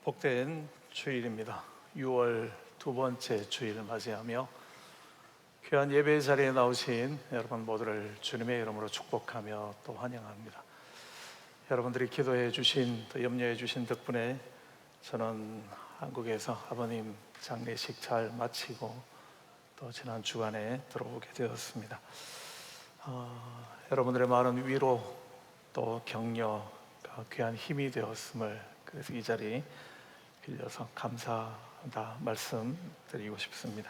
복된 주일입니다. 6월 두 번째 주일을 맞이하며 귀한 예배 자리에 나오신 여러분 모두를 주님의 이름으로 축복하며 또 환영합니다. 여러분들이 기도해 주신, 또 염려해 주신 덕분에 저는 한국에서 아버님 장례식 잘 마치고 또 지난 주간에 들어오게 되었습니다. 여러분들의 많은 위로 또 격려가 귀한 힘이 되었음을, 그래서 이 자리 빌려서 감사하다 말씀드리고 싶습니다.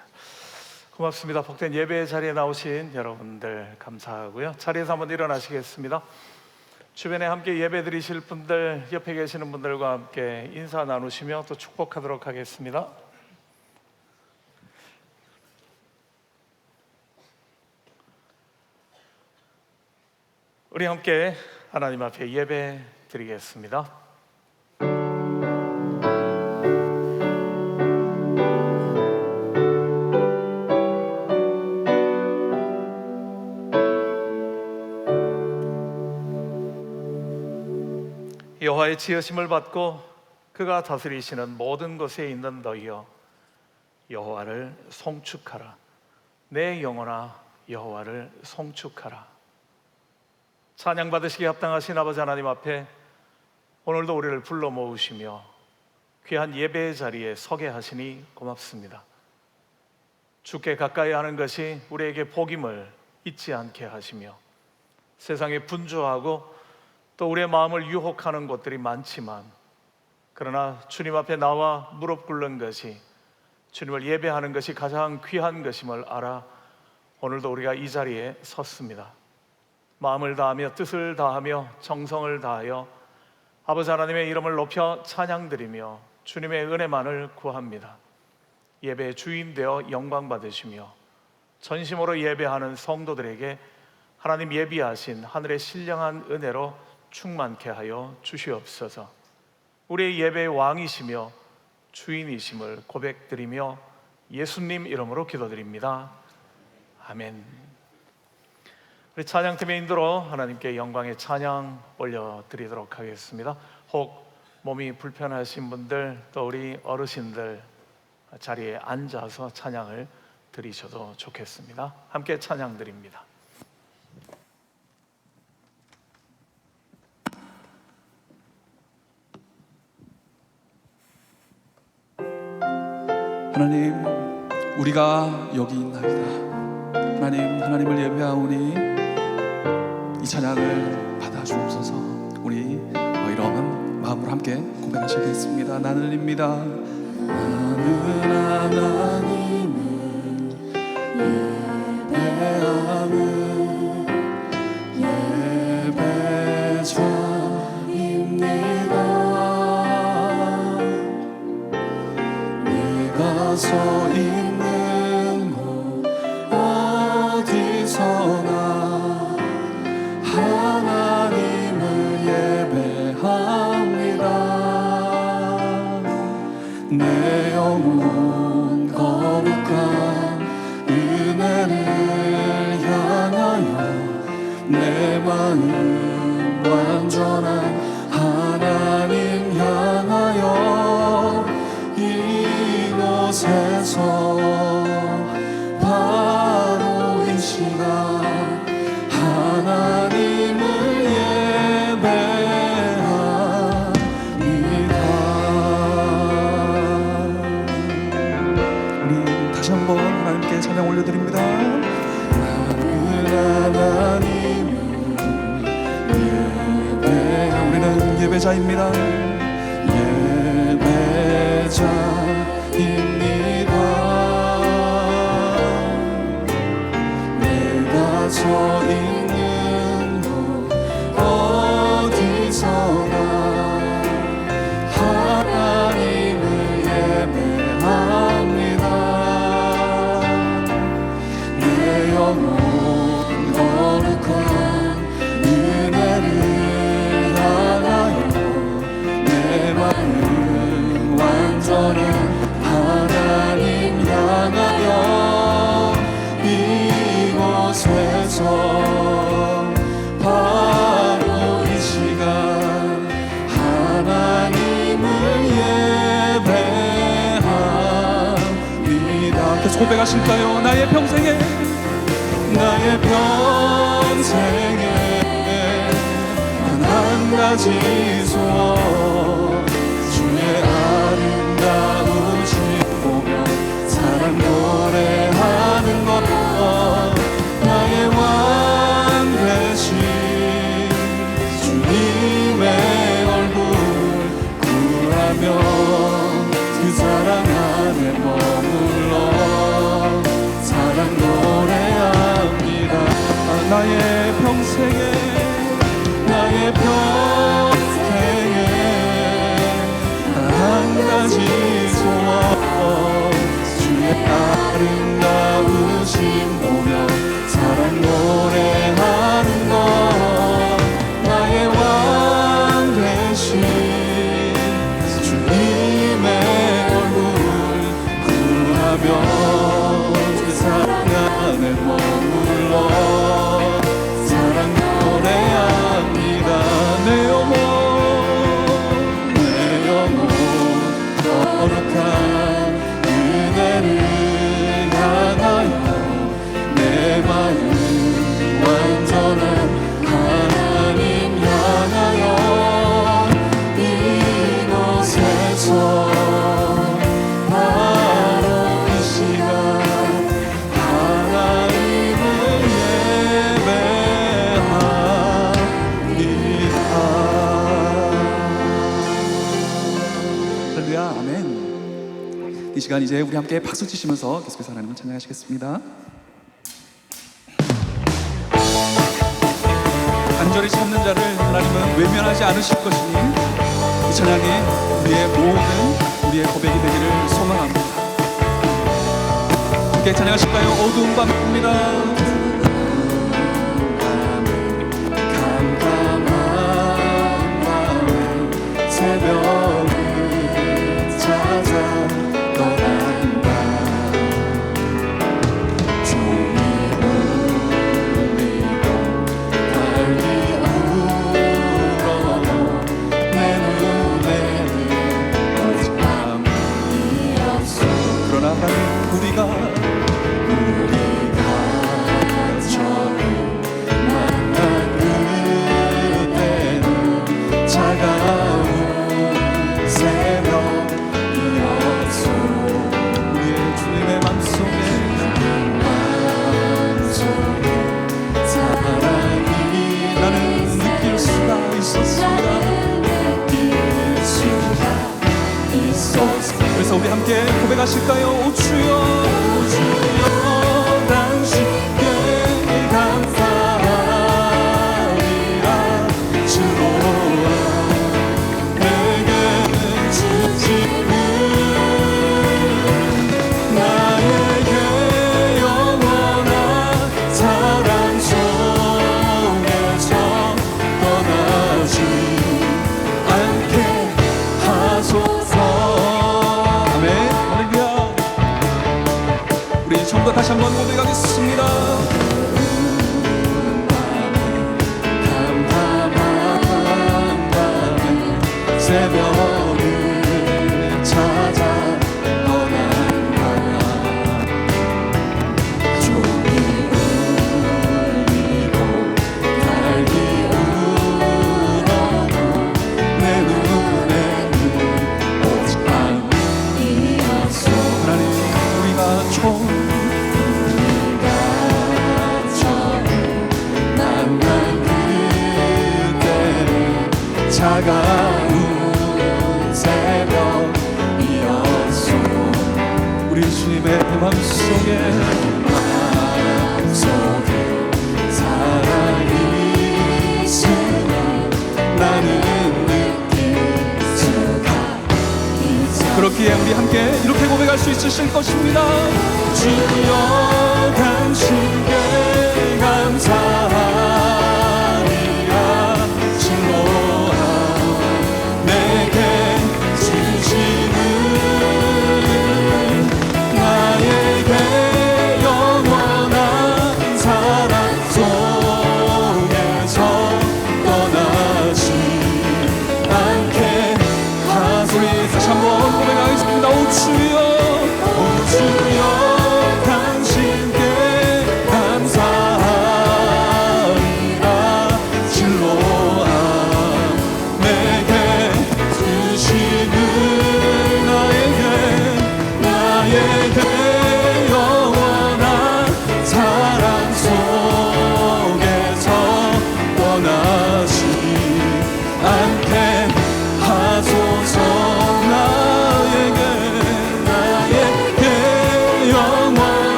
고맙습니다. 복된 예배 자리에 나오신 여러분들 감사하고요. 자리에서 한번 일어나시겠습니다. 주변에 함께 예배 드리실 분들, 옆에 계시는 분들과 함께 인사 나누시며 또 축복하도록 하겠습니다. 우리 함께 하나님 앞에 예배 드리겠습니다. 여호와의 지으심을 받고 그가 다스리시는 모든 곳에 있는 너희여, 여호와를 송축하라. 내 영혼아 여호와를 송축하라. 찬양 받으시기에 합당하신 아버지 하나님 앞에 오늘도 우리를 불러 모으시며 귀한 예배의 자리에 서게 하시니 고맙습니다. 주께 가까이 하는 것이 우리에게 복임을 잊지 않게 하시며, 세상에 분주하고 또 우리의 마음을 유혹하는 것들이 많지만, 그러나 주님 앞에 나와 무릎 꿇는 것이, 주님을 예배하는 것이 가장 귀한 것임을 알아 오늘도 우리가 이 자리에 섰습니다. 마음을 다하며 뜻을 다하며 정성을 다하여 아버지 하나님의 이름을 높여 찬양드리며 주님의 은혜만을 구합니다. 예배의 주인 되어 영광 받으시며 전심으로 예배하는 성도들에게 하나님 예비하신 하늘의 신령한 은혜로 충만케 하여 주시옵소서. 우리의 예배의 왕이시며 주인이심을 고백드리며 예수님 이름으로 기도드립니다. 아멘. 우리 찬양팀의 인도로 하나님께 영광의 찬양 올려드리도록 하겠습니다. 혹 몸이 불편하신 분들, 또 우리 어르신들 자리에 앉아서 찬양을 드리셔도 좋겠습니다. 함께 찬양 드립니다. 하나님, 우리가 여기 있나이다. 하나님, 하나님을 예배하오니 이 찬양을 받아주옵소서. 우리 이런 마음으로 함께 고백하시겠습니다. 나는입니다. 나는 하나님을 예배하는 예배자입니다. 내가 서 있는 곳 어디서나 하나님을 예배합니다. 내 영혼 거룩한 은혜를 향하여, 내 마음 완전한 하나님 향하여 이곳에서 바로 이 시간 하나님을 예배합니다. 우리 다시 한번 하나님께 찬양 올려드립니다. 나는 하나님을 예배하, 우리는 예배자입니다. 예배자입니다. 내가 서 있는 곳 어디서나 하나님을 예배합니다. 내 영혼 거룩한 은혜를 향하여 내 마음 완전한 고백하실까요? 나의 평생에 나의 평생에 단 한 가지 소원 주의 아름다우신 보며 사랑 노래하는 것 나의 왕 되신 주님의 얼굴 구하며 그 사랑 안에 머물러 사랑 노래합니다. 나의 평생에 한 가지 소원 주의 아름다우신 보며 사랑 노래하는 것 나의 왕 되신 주님의 얼굴 구하며 그 사랑 안에 머물러 사랑 노래합니다. 내 영혼 거룩한 은혜를 향하여 내 마음 완전한 하나님 향하여 이곳에서 바로 이 시간 하나님을 할렐루야, 아멘. 이 시간 이제 우리 함께 박수 치시면서 계속해서 하나님을 찬양하시겠습니다. 간절히 찾는 자를 하나님은 외면하지 않으실 것이니 이 찬양이 우리의 고백이 되기를 소망합니다. 함께 찬양하실까요? 어두운 밤입니다. 캄캄한 밤에 새벽을 찾아 떠난다. 종이 울리고 달기 울어도 내 눈에는 오직 밤이 없어. 그러나 하나님 우리가 저를 만난 그때는 차가운 새벽이었소. 우리의 주님의 맘속에 사랑이 나는 느낄 수가 있었습니다. 그래서 우리 함께 고백하실까요? 오 주여, 오 주여, 당신께 감사하리라. 주로와 내게 주시는 나에게 영원한 사랑 속에서 떠나지 않게 하소서. 아멘, 할렐루야. 우리 전부 다 다시 한번 고백하겠습니다. 캄캄한 밤에 새벽을 찾아 떠난다. 종이 울리고 달기 울어도 내 눈에는 오직 밤이었소. 하나님 우리가 저를 만난 그때는 차가운 새벽이었소. 우리 주님의 맘속에 마음속에 사랑이 있으면 나는 느낄 수가 있어. 그렇기에 우리 함께 이렇게 고백할 수 있으실 것입니다. 주여 당신께 감사하리라. 진로한 내게 주시는 나에게 영원한 사랑 속에서 떠나지 않게 하소서. 우리 다시 한번 고백하겠습니다. 오 주여, 오 주여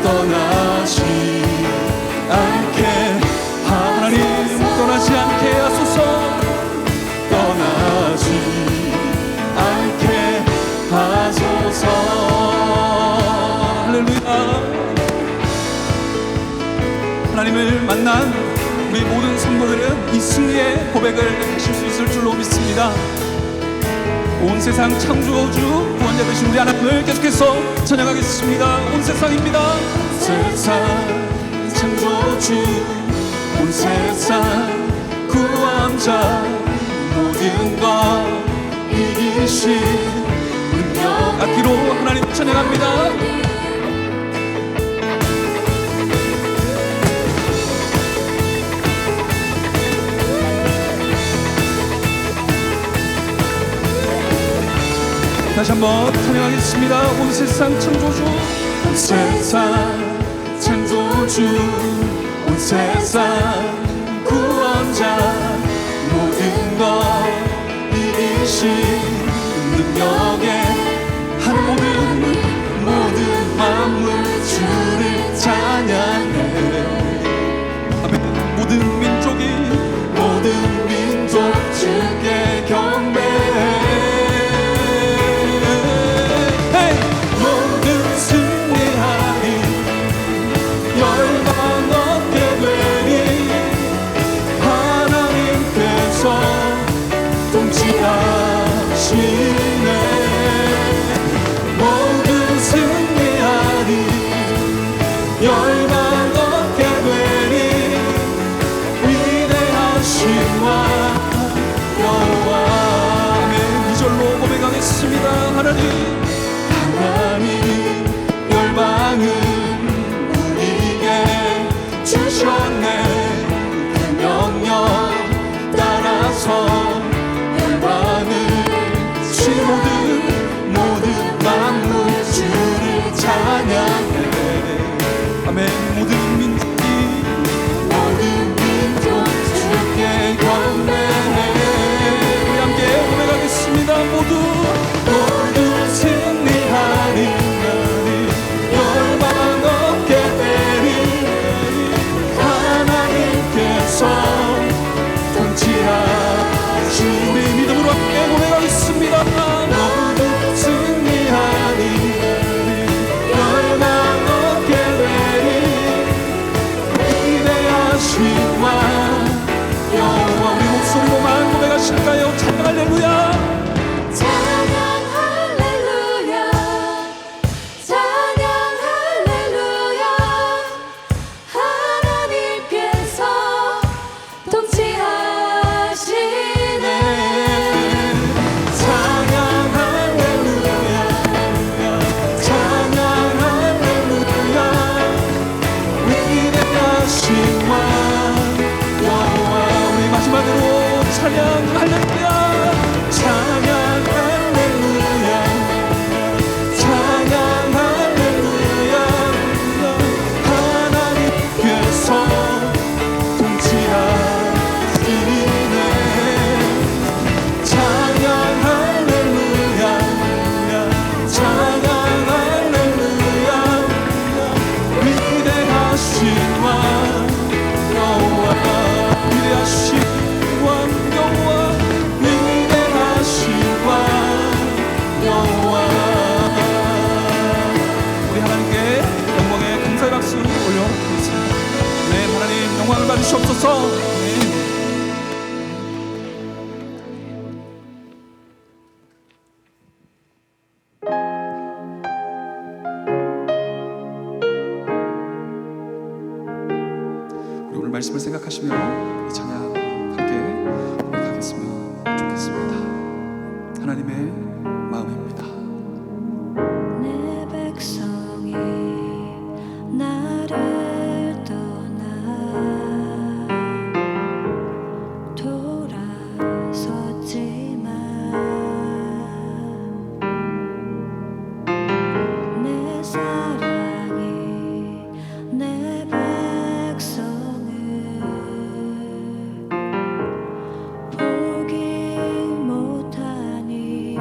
떠나지 않게 하나님 떠나지 않게 하소서. 떠나지 않게 하소서. 할렐루야. 하나님을 만난 우리 모든 성도들은 이 승리의 고백을 하실 수 있을 줄로 믿습니다. 온 세상 창조주 구원자 되신 우리 하나님을 계속해서 찬양하겠습니다. 온 세상입니다. 세상 창조주 온 세상 구원자 모든 것 이기신 능력 악기로 하나님 찬양합니다. 다시 한번 찬양하겠습니다. 온 세상 창조주 온 세상 창조주 온 세상 구원자 모든 것 이기신 능력에 한 모든 만물 주를 찬양해. 아멘. 모든 민족 주께 경배해. 모든 승리하리 열방 얻게 되리 하나님께서 통치하시네. 모든 승리하리 열방 얻게 되리 위대하신 왕 여호와. 아멘. 2절로 고백하겠습니다. 하나님 열방은 우리에게 주셨네. 그 명령 따라서 열방은 모든 만물 주를 찬양해. 아멘. 모든 민족 주께 경배해. 우리 함께 고백하겠습니다. 모두 승리하리 열방 얻게 되리 하나님께서 통치하시니. 우리 믿음으로 함께 고백하겠습니다. 모두 승리하리 열방 얻게 되리 위대하신 왕 여호와. 우리 목소리로만 고백하실까요? 찬양 할렐루야. 마지막으로 찬양 할렐루야. 찬양 할렐루야 찬양 할렐루야. 하나님께서 통치하시네. 찬양 할렐루야 찬양 할렐루야. 위대하신 왕 여호와. 위대하신 왕 여호와. 위대하신 왕 여호와. 우리 하나님께 영광의 감사의 박수 올려드리겠습니다. 네, 하나님 영광을 받으시옵소서. 네. 우리 오늘 말씀을 생각하시며 이 찬양 함께 고백하겠으면 좋겠습니다. 하나님의 마음입니다. 내 백성이 나를 떠나 돌아섰지만 내 사랑이 내 백성을 포기 못하니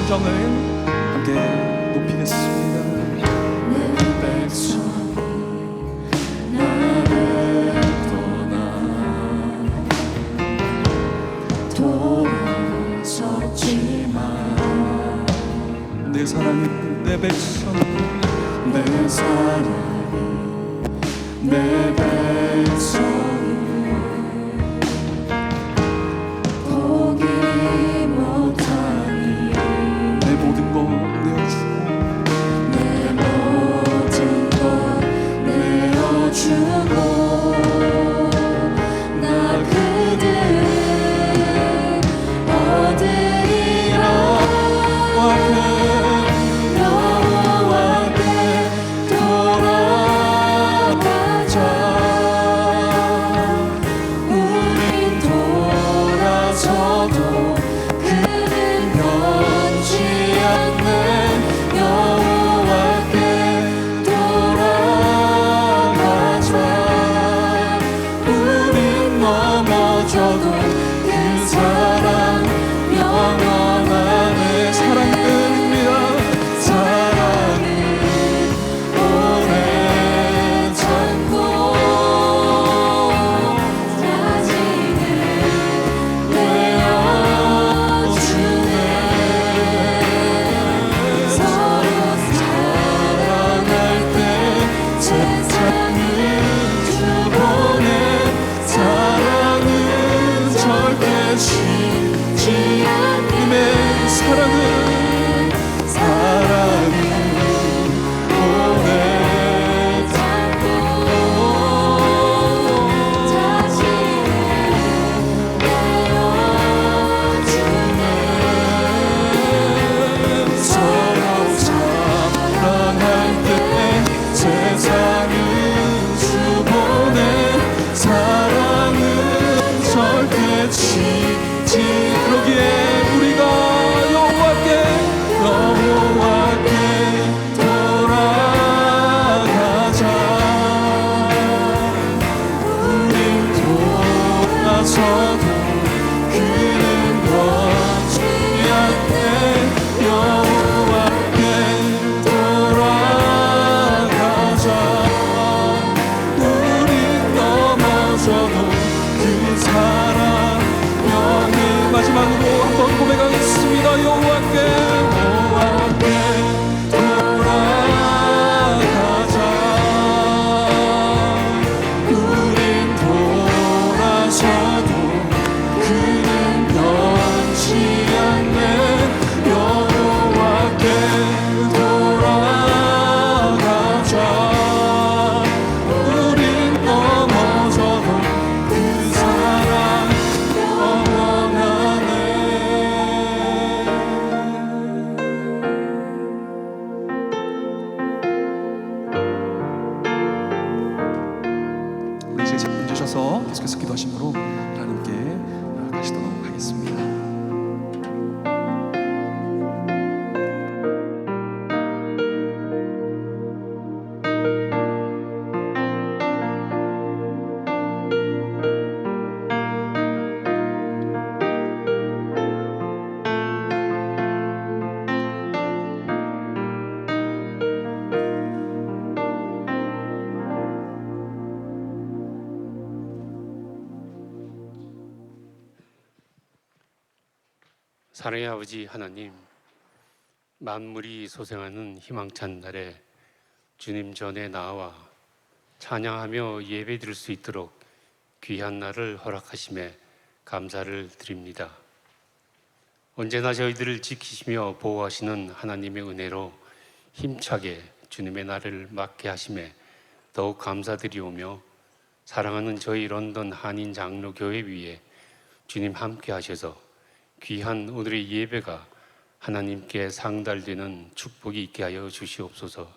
심정을 함께 높이겠습니다. 내 백성이 나를 떠나 돌아섰지만 내 사랑이 내 백성 내 사랑이 내 백성이 포기 못하니 내 모든 것 내어주고 내 모든 것 내어주고 나 그들 얻으리라 여호와께 돌아가자 우린 돌아서도 그는 변치 않네 여호와께 돌아가자 우린 넘어져도 그 사랑 영원하네 사랑입니다. 사랑은 오래 참고 자신을 내어주네 서로 사랑할 때 세상을 주보내 사랑은 절대 쉬지 않음에 사랑은 오래 참고 자신을 내어주네 서로 사랑할 때 세상을 주보내 사랑은 절대 지지 그러기에 우리가 여호와께 돌아가자 우린 돌아서도 그는 변치 않네 여호와께 돌아가자 우린 넘어져도 그 사랑 영원 마지막으로 한번 고백하겠습니다. 여호와께 돌아가자 우린 돌아서도 그는 변치 않네 여호와께 돌아가자 우린 넘어져도 그 사랑 영원하네 우리 이제 제품 주셔서 계속해서 기도하심으로 하나님께 가시도록 하겠습니다. 사랑의 아버지 하나님, 만물이 소생하는 희망찬 날에 주님 전에 나와 찬양하며 예배드릴 수 있도록 귀한 날을 허락하심에 감사를 드립니다. 언제나 저희들을 지키시며 보호하시는 하나님의 은혜로 힘차게 주님의 날을 맞게 하심에 더욱 감사드리오며 사랑하는 저희 런던 한인 장로교회 위에 주님 함께 하셔서 귀한 오늘의 예배가 하나님께 상달되는 축복이 있게 하여 주시옵소서.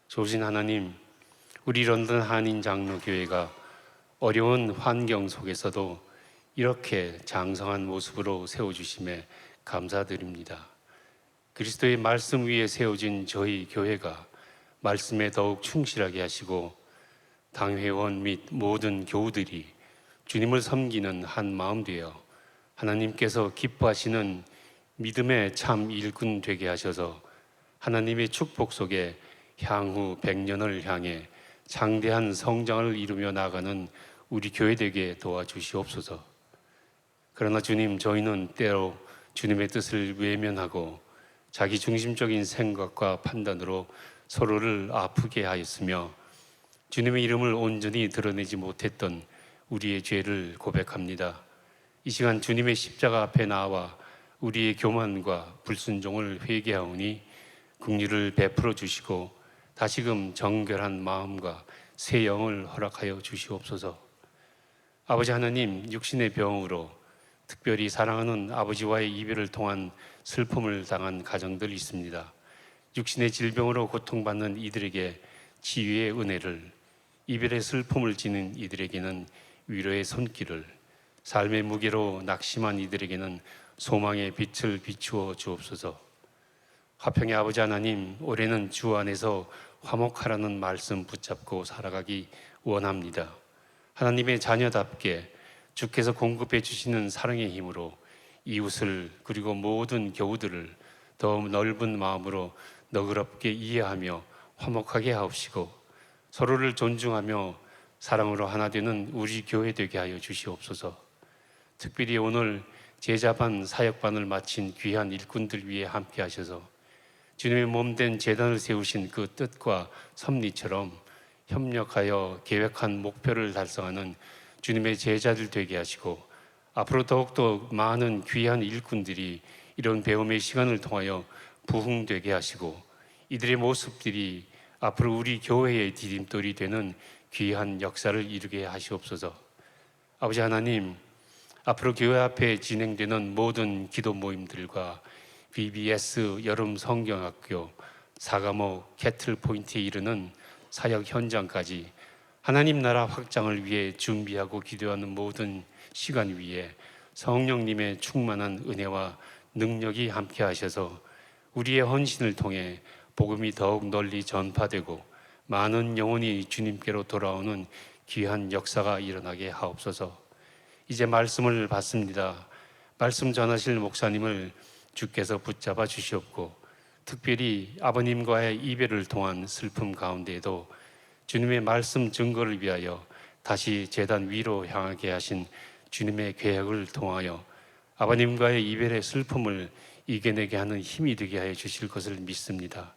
좋으신 하나님, 우리 런던 한인 장로교회가 어려운 환경 속에서도 이렇게 장성한 모습으로 세워주심에 감사드립니다. 그리스도의 말씀 위에 세워진 저희 교회가 말씀에 더욱 충실하게 하시고 당회원 및 모든 교우들이 주님을 섬기는 한 마음 되어 하나님께서 기뻐하시는 믿음의 참 일꾼 되게 하셔서 하나님의 축복 속에 향후 100년을 향해 장대한 성장을 이루며 나가는 우리 교회 되게 도와주시옵소서. 그러나 주님, 저희는 때로 주님의 뜻을 외면하고 자기 중심적인 생각과 판단으로 서로를 아프게 하였으며 주님의 이름을 온전히 드러내지 못했던 우리의 죄를 고백합니다. 이 시간 주님의 십자가 앞에 나와 우리의 교만과 불순종을 회개하오니 긍휼을 베풀어 주시고 다시금 정결한 마음과 새 영을 허락하여 주시옵소서. 아버지 하나님, 육신의 병으로 특별히 사랑하는 아버지와의 이별을 통한 슬픔을 당한 가정들이 있습니다. 육신의 질병으로 고통받는 이들에게 치유의 은혜를, 이별의 슬픔을 지닌 이들에게는 위로의 손길을, 삶의 무게로 낙심한 이들에게는 소망의 빛을 비추어 주옵소서. 화평의 아버지 하나님, 올해는 주 안에서 화목하라는 말씀 붙잡고 살아가기 원합니다. 하나님의 자녀답게 주께서 공급해 주시는 사랑의 힘으로 이웃을 그리고 모든 교우들을 더 넓은 마음으로 너그럽게 이해하며 화목하게 하옵시고 서로를 존중하며 사랑으로 하나 되는 우리 교회 되게 하여 주시옵소서. 특별히 오늘 제자반 사역반을 마친 귀한 일꾼들 위해 함께 하셔서 주님의 몸된 제단을 세우신 그 뜻과 섭리처럼 협력하여 계획한 목표를 달성하는 주님의 제자들 되게 하시고 앞으로 더욱더 많은 귀한 일꾼들이 이런 배움의 시간을 통하여 부흥되게 하시고 이들의 모습들이 앞으로 우리 교회의 디딤돌이 되는 귀한 역사를 이루게 하시옵소서. 아버지 하나님, 앞으로 교회 앞에 진행되는 모든 기도 모임들과 BBS 여름 성경학교, 사과목, 캐틀 포인트에 이르는 사역 현장까지 하나님 나라 확장을 위해 준비하고 기도하는 모든 시간 위에 성령님의 충만한 은혜와 능력이 함께 하셔서 우리의 헌신을 통해 복음이 더욱 널리 전파되고 많은 영혼이 주님께로 돌아오는 귀한 역사가 일어나게 하옵소서. 이제 말씀을 받습니다. 말씀 전하실 목사님을 주께서 붙잡아 주시옵고 특별히 아버님과의 이별을 통한 슬픔 가운데에도 주님의 말씀 증거를 위하여 다시 제단 위로 향하게 하신 주님의 계획을 통하여 아버님과의 이별의 슬픔을 이겨내게 하는 힘이 되게 하여 주실 것을 믿습니다.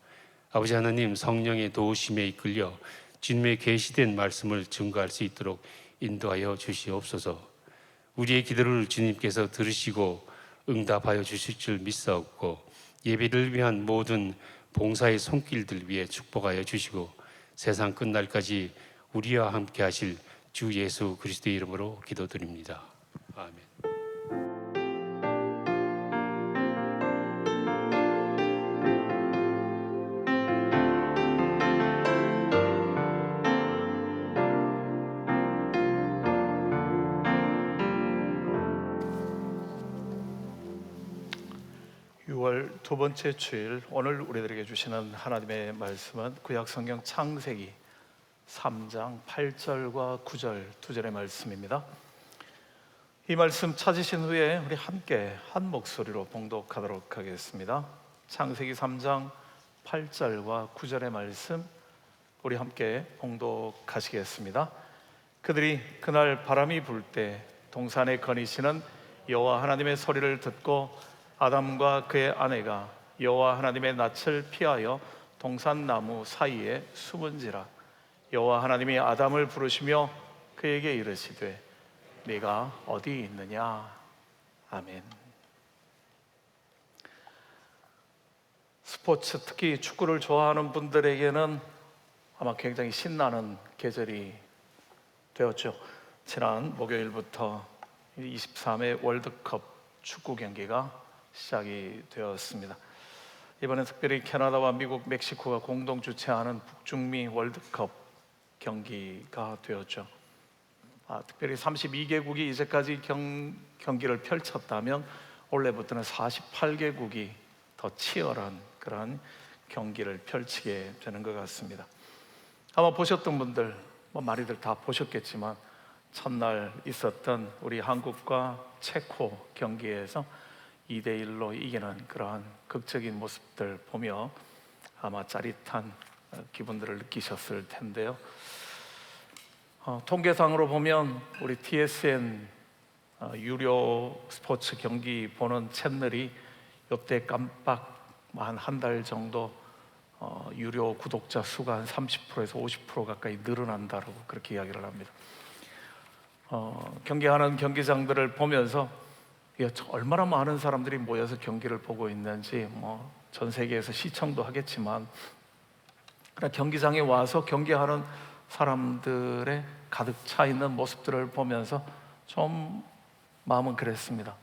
아버지 하나님, 성령의 도우심에 이끌려 주님의 계시된 말씀을 증거할 수 있도록 인도하여 주시옵소서. 우리의 기도를 주님께서 들으시고 응답하여 주실 줄 믿사옵고 예배를 위한 모든 봉사의 손길들 위해 축복하여 주시고 세상 끝날까지 우리와 함께 하실 주 예수 그리스도의 이름으로 기도드립니다. 아멘. 6월 두 번째 주일, 오늘 우리들에게 주시는 하나님의 말씀은 구약성경 창세기 3장 8절과 9절 두 절의 말씀입니다. 이 말씀 찾으신 후에 우리 함께 한 목소리로 봉독하도록 하겠습니다. 창세기 3장 8절과 9절의 말씀 우리 함께 봉독하시겠습니다. 그들이 그날 바람이 불 때 동산에 거니시는 여호와 하나님의 소리를 듣고 아담과 그의 아내가 여호와 하나님의 낯을 피하여 동산나무 사이에 숨은지라. 여호와 하나님이 아담을 부르시며 그에게 이르시되 네가 어디 있느냐. 아멘. 스포츠, 특히 축구를 좋아하는 분들에게는 아마 굉장히 신나는 계절이 되었죠. 지난 목요일부터 23회 월드컵 축구 경기가 시작이 되었습니다. 이번엔 특별히 캐나다와 미국, 멕시코가 공동 주최하는 북중미 월드컵 경기가 되었죠. 특별히 32개국이 이제까지 경기를 펼쳤다면 올해부터는 48개국이 더 치열한 그런 경기를 펼치게 되는 것 같습니다. 아마 보셨던 분들, 많이들 다 보셨겠지만 첫날 있었던 우리 한국과 체코 경기에서 2대1로 이기는 그러한 극적인 모습들 보며 아마 짜릿한 기분들을 느끼셨을 텐데요. 통계상으로 보면 우리 TSN 유료 스포츠 경기 보는 채널이 이때 깜빡 한 달 정도 유료 구독자 수가 한 30%에서 50% 가까이 늘어난다고 그렇게 이야기를 합니다. 경기하는 경기장들을 보면서 얼마나 많은 사람들이 모여서 경기를 보고 있는지 전 세계에서 시청도 하겠지만 그냥 경기장에 와서 경기하는 사람들의 가득 차 있는 모습들을 보면서 좀 마음은 그랬습니다.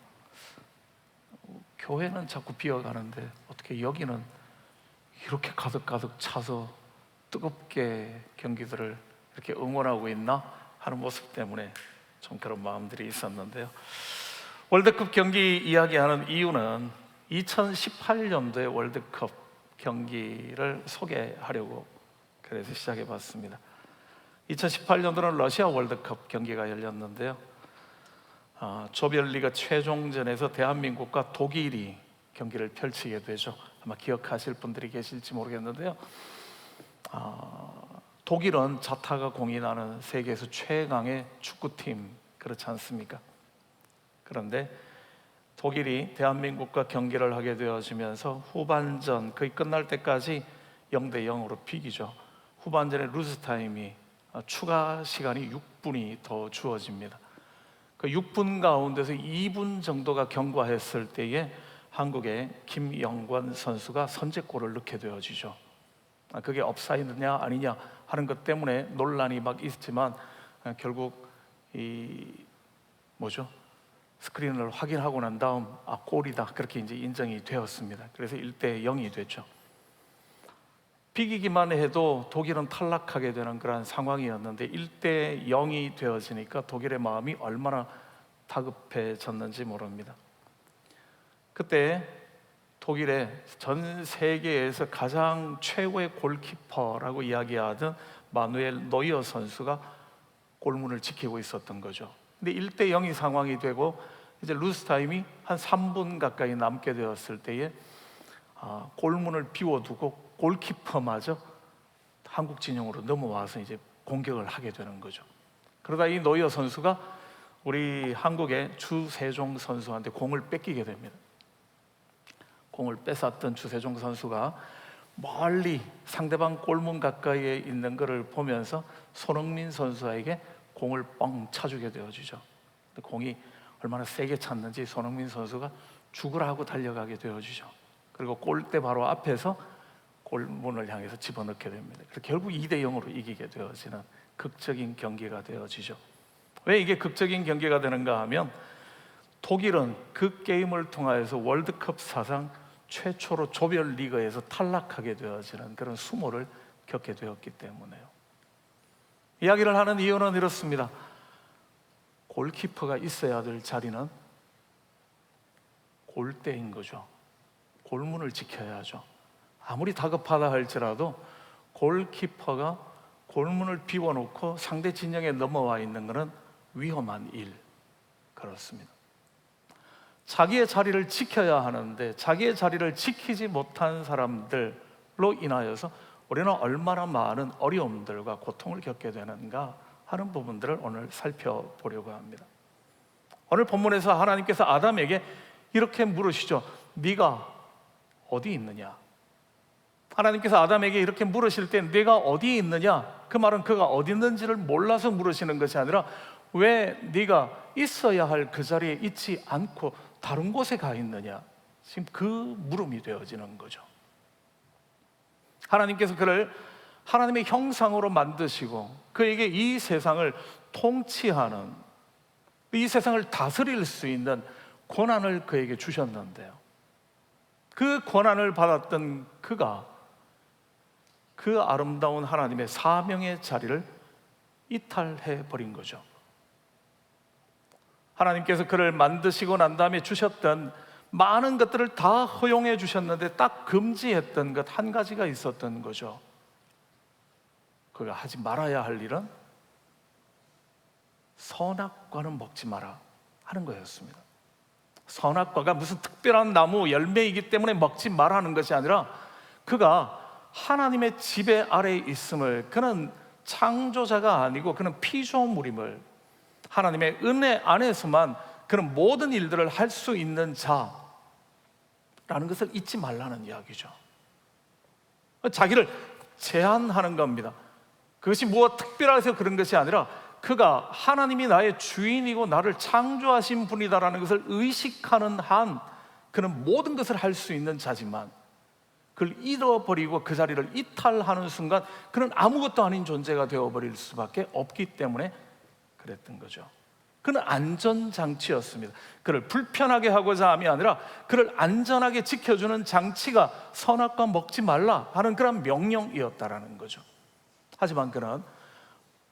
교회는 자꾸 비어가는데 어떻게 여기는 이렇게 가득 차서 뜨겁게 경기들을 이렇게 응원하고 있나 하는 모습 때문에 좀 그런 마음들이 있었는데요. 월드컵 경기 이야기하는 이유는 2018년도의 월드컵 경기를 소개하려고 그래서 시작해 봤습니다. 2018년도는 러시아 월드컵 경기가 열렸는데요. 조별리그 최종전에서 대한민국과 독일이 경기를 펼치게 되죠. 아마 기억하실 분들이 계실지 모르겠는데요. 독일은 자타가 공인하는 세계에서 최강의 축구팀 그렇지 않습니까? 그런데 독일이 대한민국과 경기를 하게 되어지면서 후반전 거의 끝날 때까지 0대0으로 비기죠. 후반전에 루즈타임이 추가 시간이 6분이 더 주어집니다. 그 6분 가운데서 2분 정도가 경과했을 때에 한국의 김영권 선수가 선제골을 넣게 되어지죠. 그게 업사이드냐 아니냐 하는 것 때문에 논란이 막 있지만 결국 스크린을 확인하고 난 다음 골이다 그렇게 이제 인정이 되었습니다. 그래서 1대0이 됐죠. 비기기만 해도 독일은 탈락하게 되는 그런 상황이었는데 1대0이 되어지니까 독일의 마음이 얼마나 다급해졌는지 모릅니다. 그때 독일의 전 세계에서 가장 최고의 골키퍼라고 이야기하던 마누엘 노이어 선수가 골문을 지키고 있었던 거죠. 근데 1대0이 상황이 되고 이제 루스타임이 한 3분 가까이 남게 되었을 때에 골문을 비워두고 골키퍼마저 한국 진영으로 넘어와서 이제 공격을 하게 되는 거죠. 그러다 이 노이어 선수가 우리 한국의 주세종 선수한테 공을 뺏기게 됩니다. 공을 뺏었던 주세종 선수가 멀리 상대방 골문 가까이에 있는 것을 보면서 손흥민 선수에게 공을 뻥 차주게 되어지죠. 공이 얼마나 세게 찼는지 손흥민 선수가 죽으라 하고 달려가게 되어지죠. 그리고 골대 바로 앞에서 골문을 향해서 집어넣게 됩니다. 그래서 결국 2대0으로 이기게 되어지는 극적인 경기가 되어지죠. 왜 이게 극적인 경기가 되는가 하면 독일은 그 게임을 통하여서 월드컵 사상 최초로 조별리그에서 탈락하게 되어지는 그런 수모를 겪게 되었기 때문에요. 이야기를 하는 이유는 이렇습니다. 골키퍼가 있어야 될 자리는 골대인 거죠. 골문을 지켜야죠. 아무리 다급하다 할지라도 골키퍼가 골문을 비워놓고 상대 진영에 넘어와 있는 것은 위험한 일, 그렇습니다. 자기의 자리를 지켜야 하는데 자기의 자리를 지키지 못한 사람들로 인하여서 우리는 얼마나 많은 어려움들과 고통을 겪게 되는가 하는 부분들을 오늘 살펴보려고 합니다. 오늘 본문에서 하나님께서 아담에게 이렇게 물으시죠. 네가 어디 있느냐? 하나님께서 아담에게 이렇게 물으실 때 네가 어디 있느냐? 그 말은 그가 어디 있는지를 몰라서 물으시는 것이 아니라 왜 네가 있어야 할 그 자리에 있지 않고 다른 곳에 가 있느냐? 지금 그 물음이 되어지는 거죠. 하나님께서 그를 하나님의 형상으로 만드시고 그에게 이 세상을 통치하는, 이 세상을 다스릴 수 있는 권한을 그에게 주셨는데요, 그 권한을 받았던 그가 그 아름다운 하나님의 사명의 자리를 이탈해 버린 거죠. 하나님께서 그를 만드시고 난 다음에 주셨던 많은 것들을 다 허용해 주셨는데 딱 금지했던 것 한 가지가 있었던 거죠. 그가 하지 말아야 할 일은 선악과는 먹지 마라 하는 거였습니다. 선악과가 무슨 특별한 나무 열매이기 때문에 먹지 말라는 것이 아니라 그가 하나님의 지배 아래에 있음을, 그는 창조자가 아니고 그는 피조물임을, 하나님의 은혜 안에서만 그는 모든 일들을 할 수 있는 자라는 것을 잊지 말라는 이야기죠. 자기를 제한하는 겁니다. 그것이 무엇 특별해서 그런 것이 아니라 그가 하나님이 나의 주인이고 나를 창조하신 분이다라는 것을 의식하는 한 그는 모든 것을 할 수 있는 자지만, 그걸 잃어버리고 그 자리를 이탈하는 순간 그는 아무것도 아닌 존재가 되어버릴 수밖에 없기 때문에 그랬던 거죠. 그는 안전장치였습니다. 그를 불편하게 하고자 함이 아니라 그를 안전하게 지켜주는 장치가 선악과 먹지 말라 하는 그런 명령이었다라는 거죠. 하지만 그는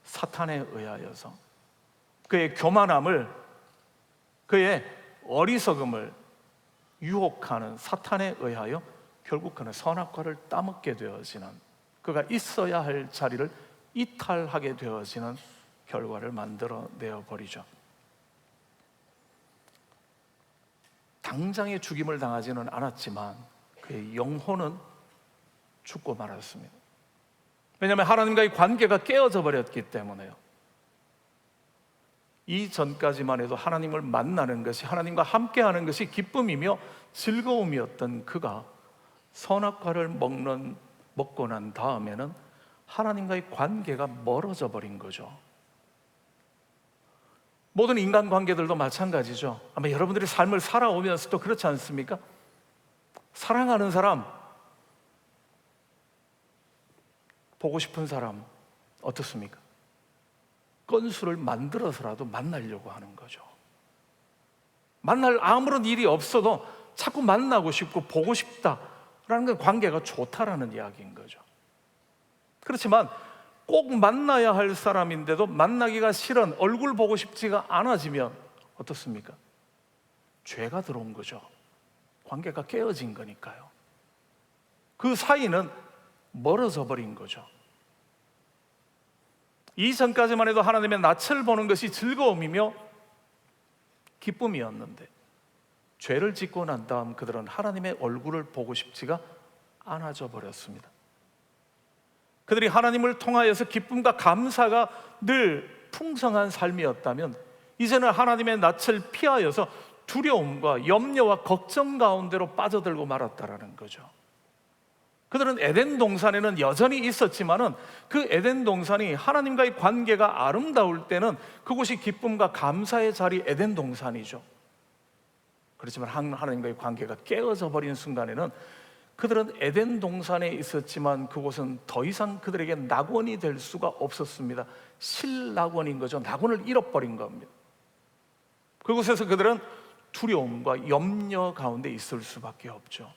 사탄에 의하여서, 그의 교만함을, 그의 어리석음을 유혹하는 사탄에 의하여 결국 그는 선악과를 따먹게 되어지는, 그가 있어야 할 자리를 이탈하게 되어지는 결과를 만들어내어 버리죠. 당장의 죽임을 당하지는 않았지만 그의 영혼은 죽고 말았습니다. 왜냐하면 하나님과의 관계가 깨어져 버렸기 때문에요. 이전까지만 해도 하나님을 만나는 것이, 하나님과 함께하는 것이 기쁨이며 즐거움이었던 그가 선악과를 먹고 난 다음에는 하나님과의 관계가 멀어져 버린 거죠. 모든 인간관계들도 마찬가지죠. 아마 여러분들이 삶을 살아오면서도 그렇지 않습니까? 사랑하는 사람, 보고 싶은 사람 어떻습니까? 건수를 만들어서라도 만나려고 하는 거죠. 만날 아무런 일이 없어도 자꾸 만나고 싶고 보고 싶다라는 건 관계가 좋다라는 이야기인 거죠. 그렇지만 꼭 만나야 할 사람인데도 만나기가 싫은, 얼굴 보고 싶지가 않아지면 어떻습니까? 죄가 들어온 거죠. 관계가 깨어진 거니까요. 그 사이는 멀어져 버린 거죠. 이전까지만 해도 하나님의 낯을 보는 것이 즐거움이며 기쁨이었는데 죄를 짓고 난 다음 그들은 하나님의 얼굴을 보고 싶지가 않아져 버렸습니다. 그들이 하나님을 통하여서 기쁨과 감사가 늘 풍성한 삶이었다면 이제는 하나님의 낯을 피하여서 두려움과 염려와 걱정 가운데로 빠져들고 말았다라는 거죠. 그들은 에덴 동산에는 여전히 있었지만은 그 에덴 동산이 하나님과의 관계가 아름다울 때는 그곳이 기쁨과 감사의 자리, 에덴 동산이죠. 그렇지만 하나님과의 관계가 깨어져 버린 순간에는 그들은 에덴 동산에 있었지만 그곳은 더 이상 그들에게 낙원이 될 수가 없었습니다. 실낙원인 거죠. 낙원을 잃어버린 겁니다. 그곳에서 그들은 두려움과 염려 가운데 있을 수밖에 없죠.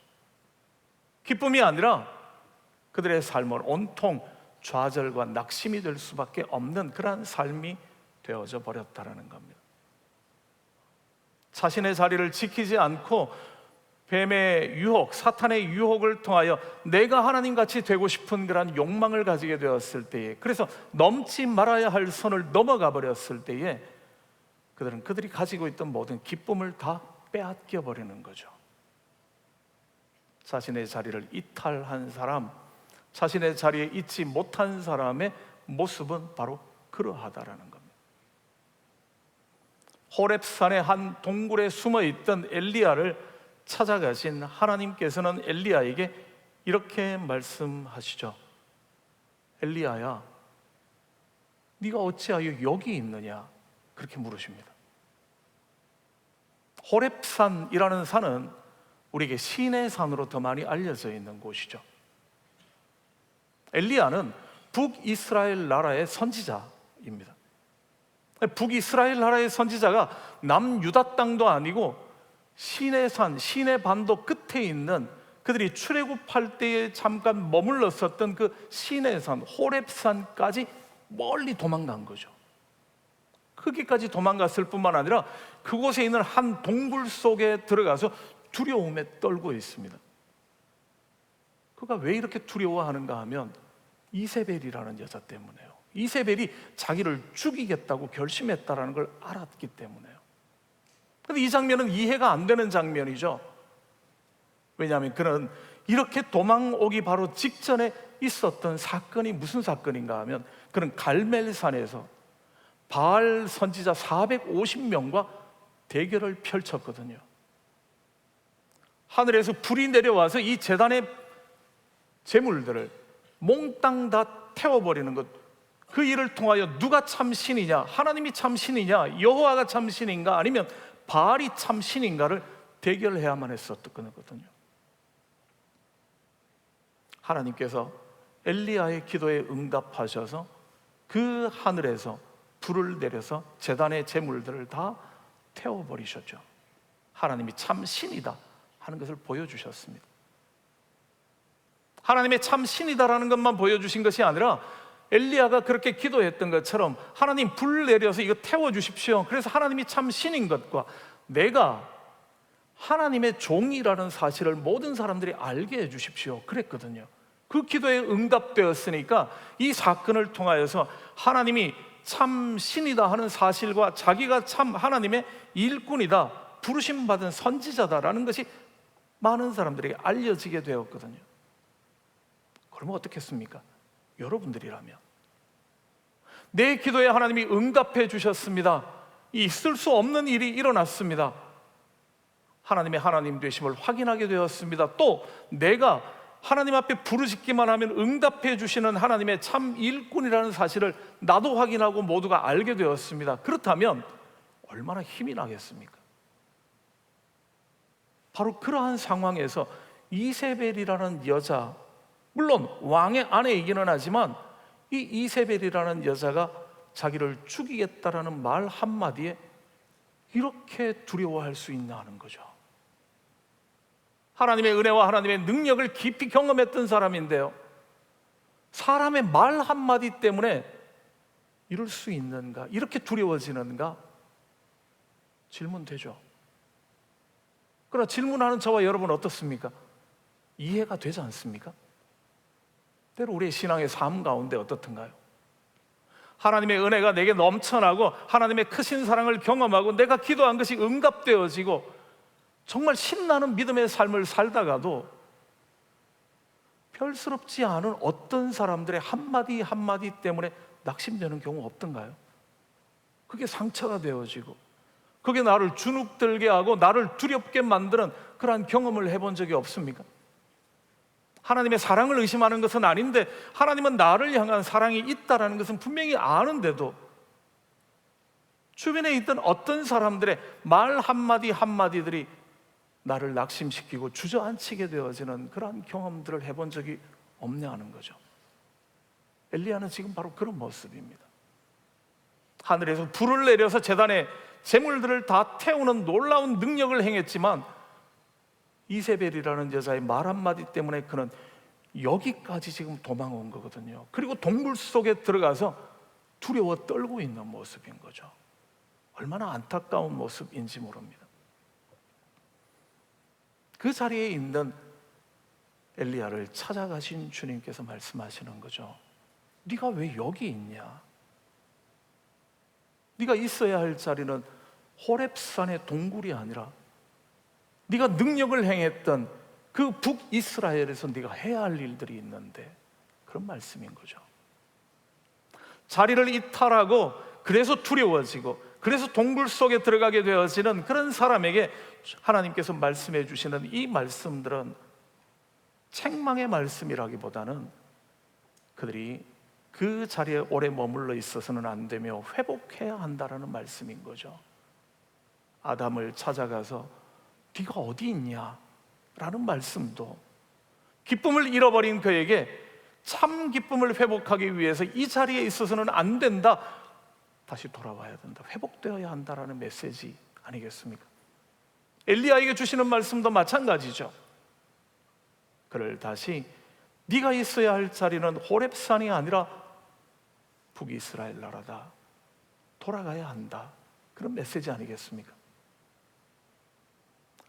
기쁨이 아니라 그들의 삶은 온통 좌절과 낙심이 될 수밖에 없는 그러한 삶이 되어져 버렸다는 겁니다. 자신의 자리를 지키지 않고 뱀의 유혹, 사탄의 유혹을 통하여 내가 하나님같이 되고 싶은 그런 욕망을 가지게 되었을 때에, 그래서 넘지 말아야 할 선을 넘어가 버렸을 때에 그들은 그들이 가지고 있던 모든 기쁨을 다 빼앗겨 버리는 거죠. 자신의 자리를 이탈한 사람, 자신의 자리에 있지 못한 사람의 모습은 바로 그러하다라는 겁니다. 호렙산의 한 동굴에 숨어있던 엘리야를 찾아가신 하나님께서는 엘리야에게 이렇게 말씀하시죠. 엘리야야, 네가 어찌하여 여기 있느냐? 그렇게 물으십니다. 호렙산이라는 산은 우리에게 신의 산으로 더 많이 알려져 있는 곳이죠. 엘리야는 북이스라엘 나라의 선지자입니다. 북이스라엘 나라의 선지자가 남유다 땅도 아니고 신의 산, 신의 반도 끝에 있는, 그들이 출애굽할 때에 잠깐 머물렀었던 그 신의 산, 호렙산까지 멀리 도망간 거죠. 거기까지 도망갔을 뿐만 아니라 그곳에 있는 한 동굴 속에 들어가서 두려움에 떨고 있습니다. 그가 왜 이렇게 두려워하는가 하면 이세벨이라는 여자 때문에요. 이세벨이 자기를 죽이겠다고 결심했다라는 걸 알았기 때문에요. 근데 이 장면은 이해가 안 되는 장면이죠. 왜냐하면 그는 이렇게 도망 오기 바로 직전에 있었던 사건이 무슨 사건인가 하면, 그는 갈멜산에서 바알 선지자 450명과 대결을 펼쳤거든요. 하늘에서 불이 내려와서 이 제단의 제물들을 몽땅 다 태워버리는 것, 그 일을 통하여 누가 참 신이냐, 하나님이 참 신이냐, 여호와가 참 신인가, 아니면 바알이 참 신인가를 대결해야만 했었던 거거든요. 하나님께서 엘리야의 기도에 응답하셔서 그 하늘에서 불을 내려서 제단의 제물들을 다 태워버리셨죠. 하나님이 참 신이다 하는 것을 보여주셨습니다. 하나님의 참 신이다라는 것만 보여주신 것이 아니라, 엘리야가 그렇게 기도했던 것처럼 하나님 불 내려서 이거 태워주십시오. 그래서 하나님이 참 신인 것과 내가 하나님의 종이라는 사실을 모든 사람들이 알게 해주십시오, 그랬거든요. 그 기도에 응답되었으니까 이 사건을 통하여서 하나님이 참 신이다 하는 사실과 자기가 참 하나님의 일꾼이다, 부르심받은 선지자다라는 것이 많은 사람들에게 알려지게 되었거든요. 그러면 어떻겠습니까? 여러분들이라면 내 기도에 하나님이 응답해 주셨습니다. 있을 수 없는 일이 일어났습니다. 하나님의 하나님 되심을 확인하게 되었습니다. 또 내가 하나님 앞에 부르짖기만 하면 응답해 주시는 하나님의 참 일꾼이라는 사실을 나도 확인하고 모두가 알게 되었습니다. 그렇다면 얼마나 힘이 나겠습니까? 바로 그러한 상황에서 이세벨이라는 여자, 물론 왕의 아내이기는 하지만 이 이세벨이라는 여자가 자기를 죽이겠다라는 말 한마디에 이렇게 두려워할 수 있나 하는 거죠. 하나님의 은혜와 하나님의 능력을 깊이 경험했던 사람인데요, 사람의 말 한마디 때문에 이럴 수 있는가, 이렇게 두려워지는가 질문되죠. 그러나 질문하는 저와 여러분 어떻습니까? 이해가 되지 않습니까? 때로 우리의 신앙의 삶 가운데 어떻든가요? 하나님의 은혜가 내게 넘쳐나고 하나님의 크신 사랑을 경험하고 내가 기도한 것이 응답되어지고 정말 신나는 믿음의 삶을 살다가도 별스럽지 않은 어떤 사람들의 한마디 한마디 때문에 낙심되는 경우 없던가요? 그게 상처가 되어지고 그게 나를 주눅들게 하고 나를 두렵게 만드는 그러한 경험을 해본 적이 없습니까? 하나님의 사랑을 의심하는 것은 아닌데 하나님은 나를 향한 사랑이 있다는 것은 분명히 아는데도 주변에 있던 어떤 사람들의 말 한마디 한마디들이 나를 낙심시키고 주저앉히게 되어지는 그러한 경험들을 해본 적이 없냐는 거죠. 엘리야는 지금 바로 그런 모습입니다. 하늘에서 불을 내려서 제단에 제물들을 다 태우는 놀라운 능력을 행했지만 이세벨이라는 여자의 말 한마디 때문에 그는 여기까지 지금 도망온 거거든요. 그리고 동굴 속에 들어가서 두려워 떨고 있는 모습인 거죠. 얼마나 안타까운 모습인지 모릅니다. 그 자리에 있는 엘리야를 찾아가신 주님께서 말씀하시는 거죠. 네가 왜 여기 있냐? 네가 있어야 할 자리는 호렙산의 동굴이 아니라 네가 능력을 행했던 그 북이스라엘에서 네가 해야 할 일들이 있는데, 그런 말씀인 거죠. 자리를 이탈하고 그래서 두려워지고 그래서 동굴 속에 들어가게 되어지는 그런 사람에게 하나님께서 말씀해 주시는 이 말씀들은 책망의 말씀이라기보다는 그들이 그 자리에 오래 머물러 있어서는 안 되며 회복해야 한다라는 말씀인 거죠. 아담을 찾아가서 네가 어디 있냐? 라는 말씀도 기쁨을 잃어버린 그에게 참 기쁨을 회복하기 위해서 이 자리에 있어서는 안 된다, 다시 돌아와야 된다, 회복되어야 한다라는 메시지 아니겠습니까? 엘리야에게 주시는 말씀도 마찬가지죠. 그를 다시 네가 있어야 할 자리는 호렙산이 아니라 북이스라엘 나라다, 돌아가야 한다, 그런 메시지 아니겠습니까?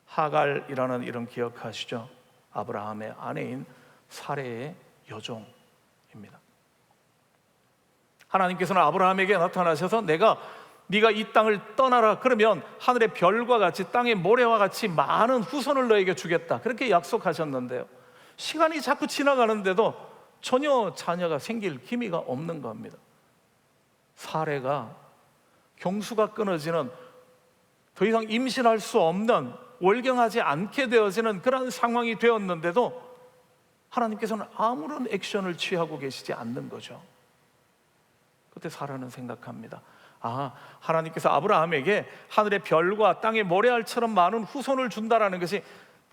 하갈이라는 이름 기억하시죠? 아브라함의 아내인 사레의 여종입니다. 하나님께서는 아브라함에게 나타나셔서 내가 네가 이 땅을 떠나라. 그러면 하늘의 별과 같이 땅의 모래와 같이 많은 후손을 너에게 주겠다. 그렇게 약속하셨는데요, 시간이 자꾸 지나가는데도 전혀 자녀가 생길 기미가 없는 겁니다. 사례가 경수가 끊어지는, 더 이상 임신할 수 없는, 월경하지 않게 되어지는 그런 상황이 되었는데도 하나님께서는 아무런 액션을 취하고 계시지 않는 거죠. 그때 사라는 생각합니다. 하나님께서 아브라함에게 하늘의 별과 땅의 모래알처럼 많은 후손을 준다라는 것이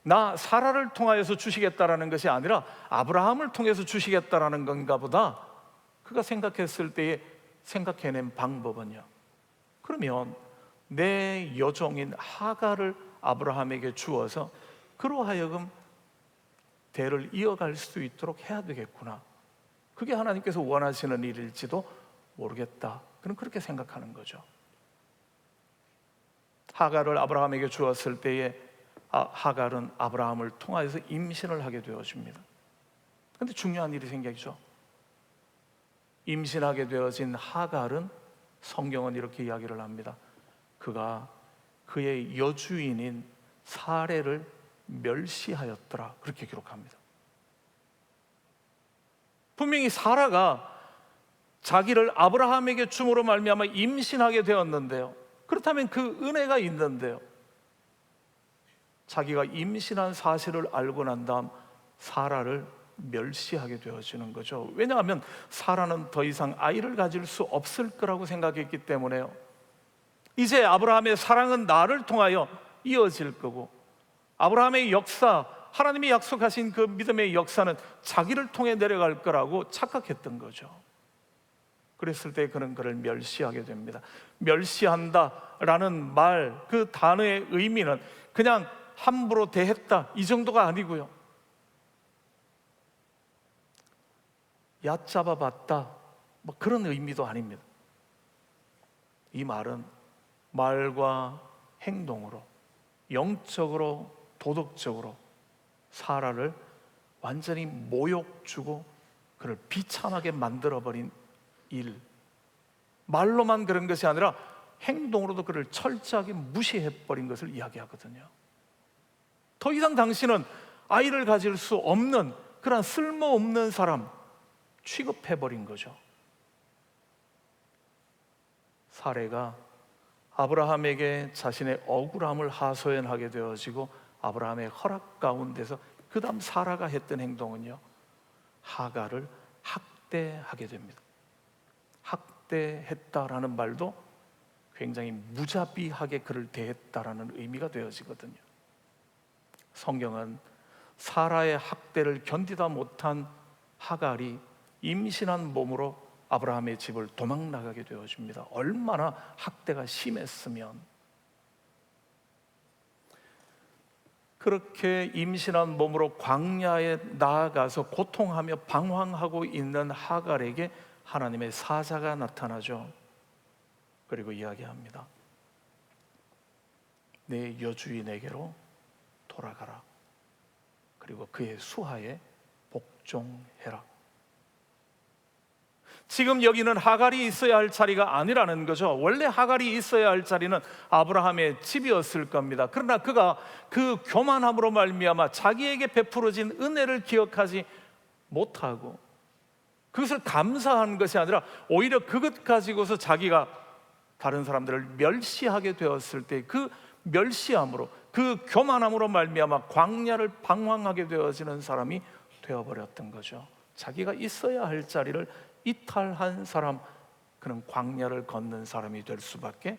나 사라를 통하여서 주시겠다라는 것이 아니라 아브라함을 통해서 주시겠다라는 건가 보다. 그가 생각했을 때에 생각해낸 방법은요, 그러면 내 여종인 하갈을 아브라함에게 주어서 그로 하여금 대를 이어갈 수 있도록 해야 되겠구나. 그게 하나님께서 원하시는 일일지도 모르겠다. 그는 그렇게 생각하는 거죠. 하갈을 아브라함에게 주었을 때에 하갈은 아브라함을 통하여서 임신을 하게 되어집니다. 그런데 중요한 일이 생기죠. 임신하게 되어진 하갈은 성경은 이렇게 이야기를 합니다. 그가 그의 여주인인 사레를 멸시하였더라. 그렇게 기록합니다. 분명히 사라가 자기를 아브라함에게 줌으로 말미암아 임신하게 되었는데요, 그렇다면 그 은혜가 있는데요, 자기가 임신한 사실을 알고 난 다음 사라를 멸시하게 되어지는 거죠. 왜냐하면 사라는 더 이상 아이를 가질 수 없을 거라고 생각했기 때문에요. 이제 아브라함의 사랑은 나를 통하여 이어질 거고, 아브라함의 역사, 하나님이 약속하신 그 믿음의 역사는 자기를 통해 내려갈 거라고 착각했던 거죠. 그랬을 때 그는 그를 멸시하게 됩니다. 멸시한다라는 말, 그 단어의 의미는 그냥 함부로 대했다 이 정도가 아니고요, 얕잡아 봤다 뭐 그런 의미도 아닙니다. 이 말은 말과 행동으로, 영적으로, 도덕적으로 사라를 완전히 모욕 주고 그를 비참하게 만들어버린 일, 말로만 그런 것이 아니라 행동으로도 그를 철저하게 무시해버린 것을 이야기하거든요. 더 이상 당신은 아이를 가질 수 없는 그런 쓸모없는 사람 취급해버린 거죠. 사레가 아브라함에게 자신의 억울함을 하소연하게 되어지고 아브라함의 허락 가운데서 그 다음 사라가 했던 행동은요, 하갈을 학대하게 됩니다. 학대했다라는 말도 굉장히 무자비하게 그를 대했다라는 의미가 되어지거든요. 성경은 사라의 학대를 견디다 못한 하갈이 임신한 몸으로 아브라함의 집을 도망 나가게 되어집니다. 얼마나 학대가 심했으면. 그렇게 임신한 몸으로 광야에 나아가서 고통하며 방황하고 있는 하갈에게 하나님의 사자가 나타나죠. 그리고 이야기합니다. 내 여주인에게로 돌아가라. 그리고 그의 수하에 복종해라. 지금 여기는 하갈이 있어야 할 자리가 아니라는 거죠. 원래 하갈이 있어야 할 자리는 아브라함의 집이었을 겁니다. 그러나 그가 그 교만함으로 말미암아 자기에게 베풀어진 은혜를 기억하지 못하고 그것을 감사한 것이 아니라 오히려 그것 가지고서 자기가 다른 사람들을 멸시하게 되었을 때 그 멸시함으로, 그 교만함으로 말미암아 광야를 방황하게 되어지는 사람이 되어버렸던 거죠. 자기가 있어야 할 자리를 이탈한 사람, 그는 광야를 걷는 사람이 될 수밖에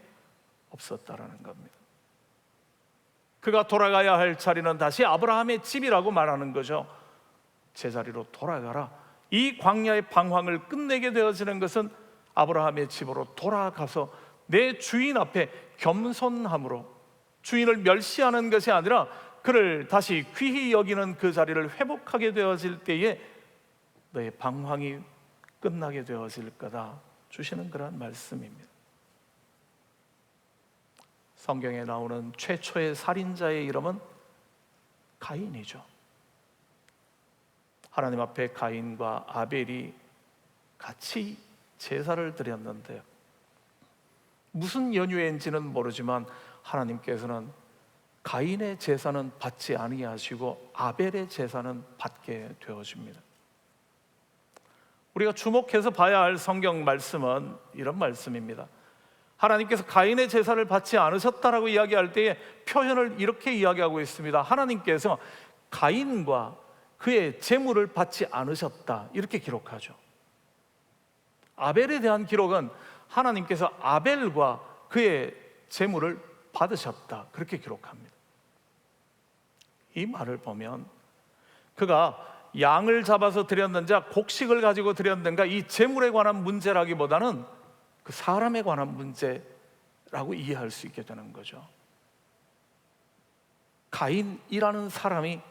없었다라는 겁니다. 그가 돌아가야 할 자리는 다시 아브라함의 집이라고 말하는 거죠. 제자리로 돌아가라. 이 광야의 방황을 끝내게 되어지는 것은 아브라함의 집으로 돌아가서 내 주인 앞에 겸손함으로, 주인을 멸시하는 것이 아니라 그를 다시 귀히 여기는 그 자리를 회복하게 되어질 때에 너의 방황이 끝나게 되어질 거다 주시는 그런 말씀입니다. 성경에 나오는 최초의 살인자의 이름은 가인이죠. 하나님 앞에 가인과 아벨이 같이 제사를 드렸는데 무슨 연유인지는 모르지만 하나님께서는 가인의 제사는 받지 아니하시고 아벨의 제사는 받게 되어집니다. 우리가 주목해서 봐야 할 성경 말씀은 이런 말씀입니다. 하나님께서 가인의 제사를 받지 않으셨다라고 이야기할 때에 표현을 이렇게 이야기하고 있습니다. 하나님께서 가인과 그의 제물을 받지 않으셨다, 이렇게 기록하죠. 아벨에 대한 기록은 하나님께서 아벨과 그의 제물을 받으셨다, 그렇게 기록합니다. 이 말을 보면 그가 양을 잡아서 드렸는가 곡식을 가지고 드렸는가, 이 제물에 관한 문제라기보다는 그 사람에 관한 문제라고 이해할 수 있게 되는 거죠. 가인이라는 사람이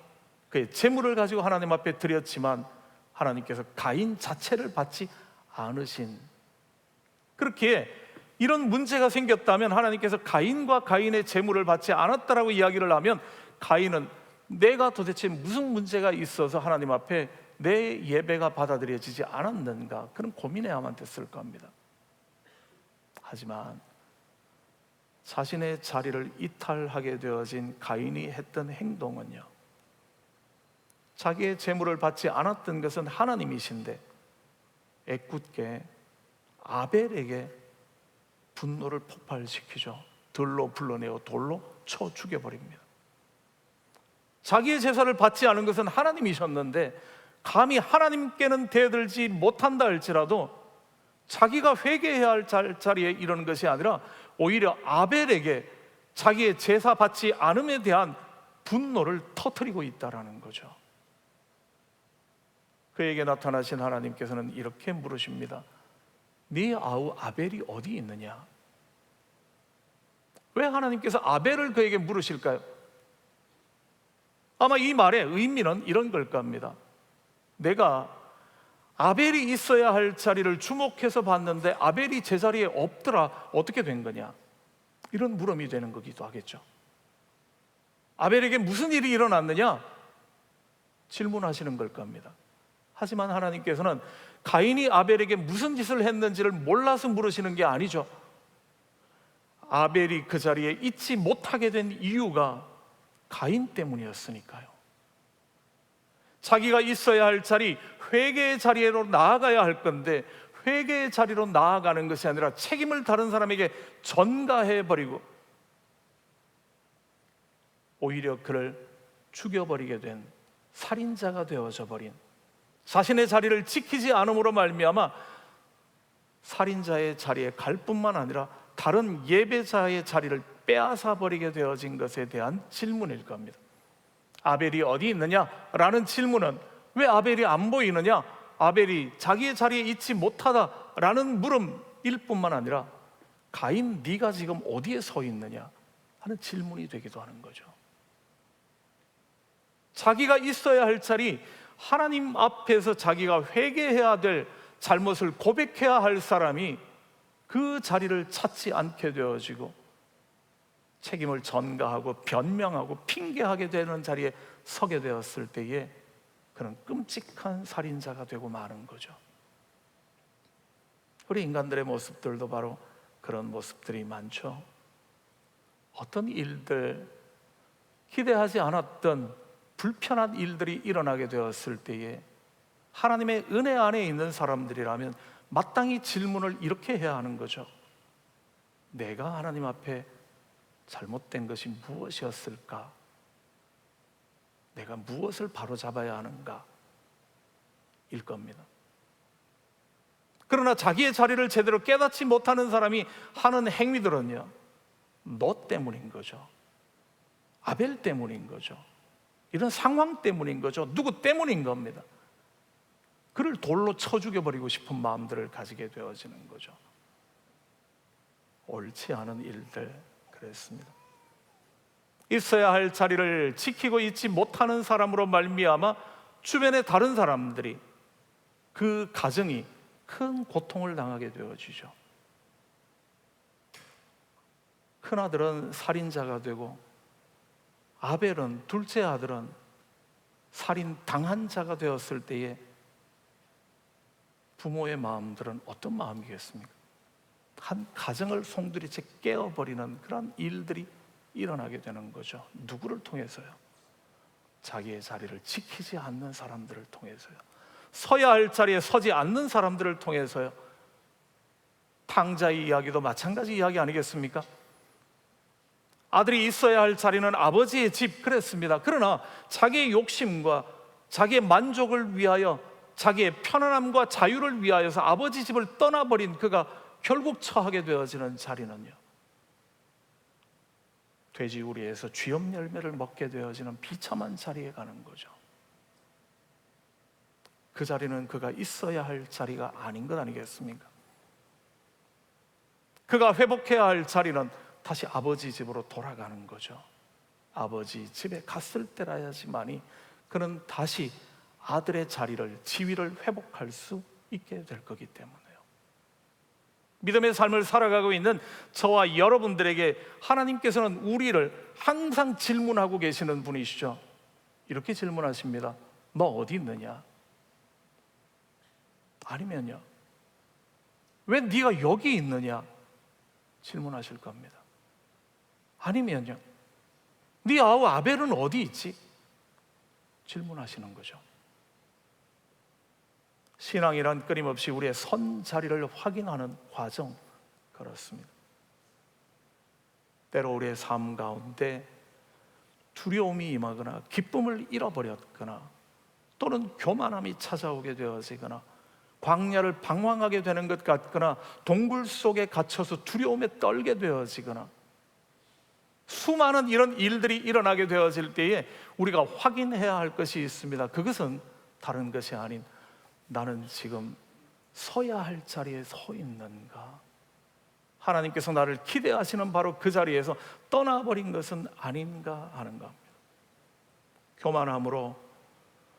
그의 제물을 가지고 하나님 앞에 드렸지만 하나님께서 가인 자체를 받지 않으신, 그렇게 이런 문제가 생겼다면 하나님께서 가인과 가인의 제물을 받지 않았다라고 이야기를 하면 가인은 내가 도대체 무슨 문제가 있어서 하나님 앞에 내 예배가 받아들여지지 않았는가, 그런 고민해야만 됐을 겁니다. 하지만 자신의 자리를 이탈하게 되어진 가인이 했던 행동은요, 자기의 제물을 받지 않았던 것은 하나님이신데 애꿎게 아벨에게 분노를 폭발시키죠. 들로 불러내어 돌로 쳐 죽여버립니다. 자기의 제사를 받지 않은 것은 하나님이셨는데 감히 하나님께는 대들지 못한다 할지라도 자기가 회개해야 할 자리에 이르는 것이 아니라 오히려 아벨에게 자기의 제사 받지 않음에 대한 분노를 터뜨리고 있다라는 거죠. 그에게 나타나신 하나님께서는 이렇게 물으십니다. 네 아우 아벨이 어디 있느냐? 왜 하나님께서 아벨을 그에게 물으실까요? 아마 이 말의 의미는 이런 걸 겁니다. 내가 아벨이 있어야 할 자리를 주목해서 봤는데 아벨이 제자리에 없더라, 어떻게 된 거냐? 이런 물음이 되는 거기도 하겠죠. 아벨에게 무슨 일이 일어났느냐? 질문하시는 걸 겁니다. 하지만 하나님께서는 가인이 아벨에게 무슨 짓을 했는지를 몰라서 물으시는 게 아니죠. 아벨이 그 자리에 있지 못하게 된 이유가 가인 때문이었으니까요. 자기가 있어야 할 자리, 회개의 자리로 나아가야 할 건데 회개의 자리로 나아가는 것이 아니라 책임을 다른 사람에게 전가해버리고 오히려 그를 죽여버리게 된 살인자가 되어져 버린, 자신의 자리를 지키지 않음으로 말미암아 살인자의 자리에 갈 뿐만 아니라 다른 예배자의 자리를 빼앗아 버리게 되어진 것에 대한 질문일 겁니다. 아벨이 어디 있느냐라는 질문은 왜 아벨이 안 보이느냐, 아벨이 자기의 자리에 있지 못하다라는 물음일 뿐만 아니라 가인 네가 지금 어디에 서 있느냐 하는 질문이 되기도 하는 거죠. 자기가 있어야 할 자리, 하나님 앞에서 자기가 회개해야 될 잘못을 고백해야 할 사람이 그 자리를 찾지 않게 되어지고 책임을 전가하고 변명하고 핑계하게 되는 자리에 서게 되었을 때에 그는 끔찍한 살인자가 되고 마는 거죠. 우리 인간들의 모습들도 바로 그런 모습들이 많죠. 어떤 일들, 기대하지 않았던 불편한 일들이 일어나게 되었을 때에 하나님의 은혜 안에 있는 사람들이라면 마땅히 질문을 이렇게 해야 하는 거죠. 내가 하나님 앞에 잘못된 것이 무엇이었을까? 내가 무엇을 바로잡아야 하는가? 일 겁니다. 그러나 자기의 자리를 제대로 깨닫지 못하는 사람이 하는 행위들은요, 너 때문인 거죠. 아벨 때문인 거죠. 이런 상황 때문인 거죠. 누구 때문인 겁니다. 그를 돌로 쳐 죽여버리고 싶은 마음들을 가지게 되어지는 거죠. 옳지 않은 일들, 그랬습니다. 있어야 할 자리를 지키고 있지 못하는 사람으로 말미암아 주변의 다른 사람들이, 그 가정이 큰 고통을 당하게 되어지죠. 큰아들은 살인자가 되고 아벨은, 둘째 아들은 살인 당한 자가 되었을 때에 부모의 마음들은 어떤 마음이겠습니까? 한 가정을 송두리째 깨어버리는 그런 일들이 일어나게 되는 거죠. 누구를 통해서요? 자기의 자리를 지키지 않는 사람들을 통해서요. 서야 할 자리에 서지 않는 사람들을 통해서요. 탕자의 이야기도 마찬가지 이야기 아니겠습니까? 아들이 있어야 할 자리는 아버지의 집, 그랬습니다. 그러나 자기의 욕심과 자기의 만족을 위하여, 자기의 편안함과 자유를 위하여서 아버지 집을 떠나버린 그가 결국 처하게 되어지는 자리는요, 돼지우리에서 쥐염 열매를 먹게 되어지는 비참한 자리에 가는 거죠. 그 자리는 그가 있어야 할 자리가 아닌 것 아니겠습니까? 그가 회복해야 할 자리는 다시 아버지 집으로 돌아가는 거죠. 아버지 집에 갔을 때라야지만이 그는 다시 아들의 자리를, 지위를 회복할 수 있게 될 거기 때문에요. 믿음의 삶을 살아가고 있는 저와 여러분들에게 하나님께서는 우리를 항상 질문하고 계시는 분이시죠. 이렇게 질문하십니다. 너 어디 있느냐? 아니면요, 왜 네가 여기 있느냐? 질문하실 겁니다. 아니면요, 네 아우 아벨은 어디 있지? 질문하시는 거죠. 신앙이란 끊임없이 우리의 선 자리를 확인하는 과정, 그렇습니다. 때로 우리의 삶 가운데 두려움이 임하거나 기쁨을 잃어버렸거나 또는 교만함이 찾아오게 되어지거나 광야를 방황하게 되는 것 같거나 동굴 속에 갇혀서 두려움에 떨게 되어지거나 수많은 이런 일들이 일어나게 되어질 때에 우리가 확인해야 할 것이 있습니다. 그것은 다른 것이 아닌, 나는 지금 서야 할 자리에 서 있는가? 하나님께서 나를 기대하시는 바로 그 자리에서 떠나버린 것은 아닌가 하는 겁니다. 교만함으로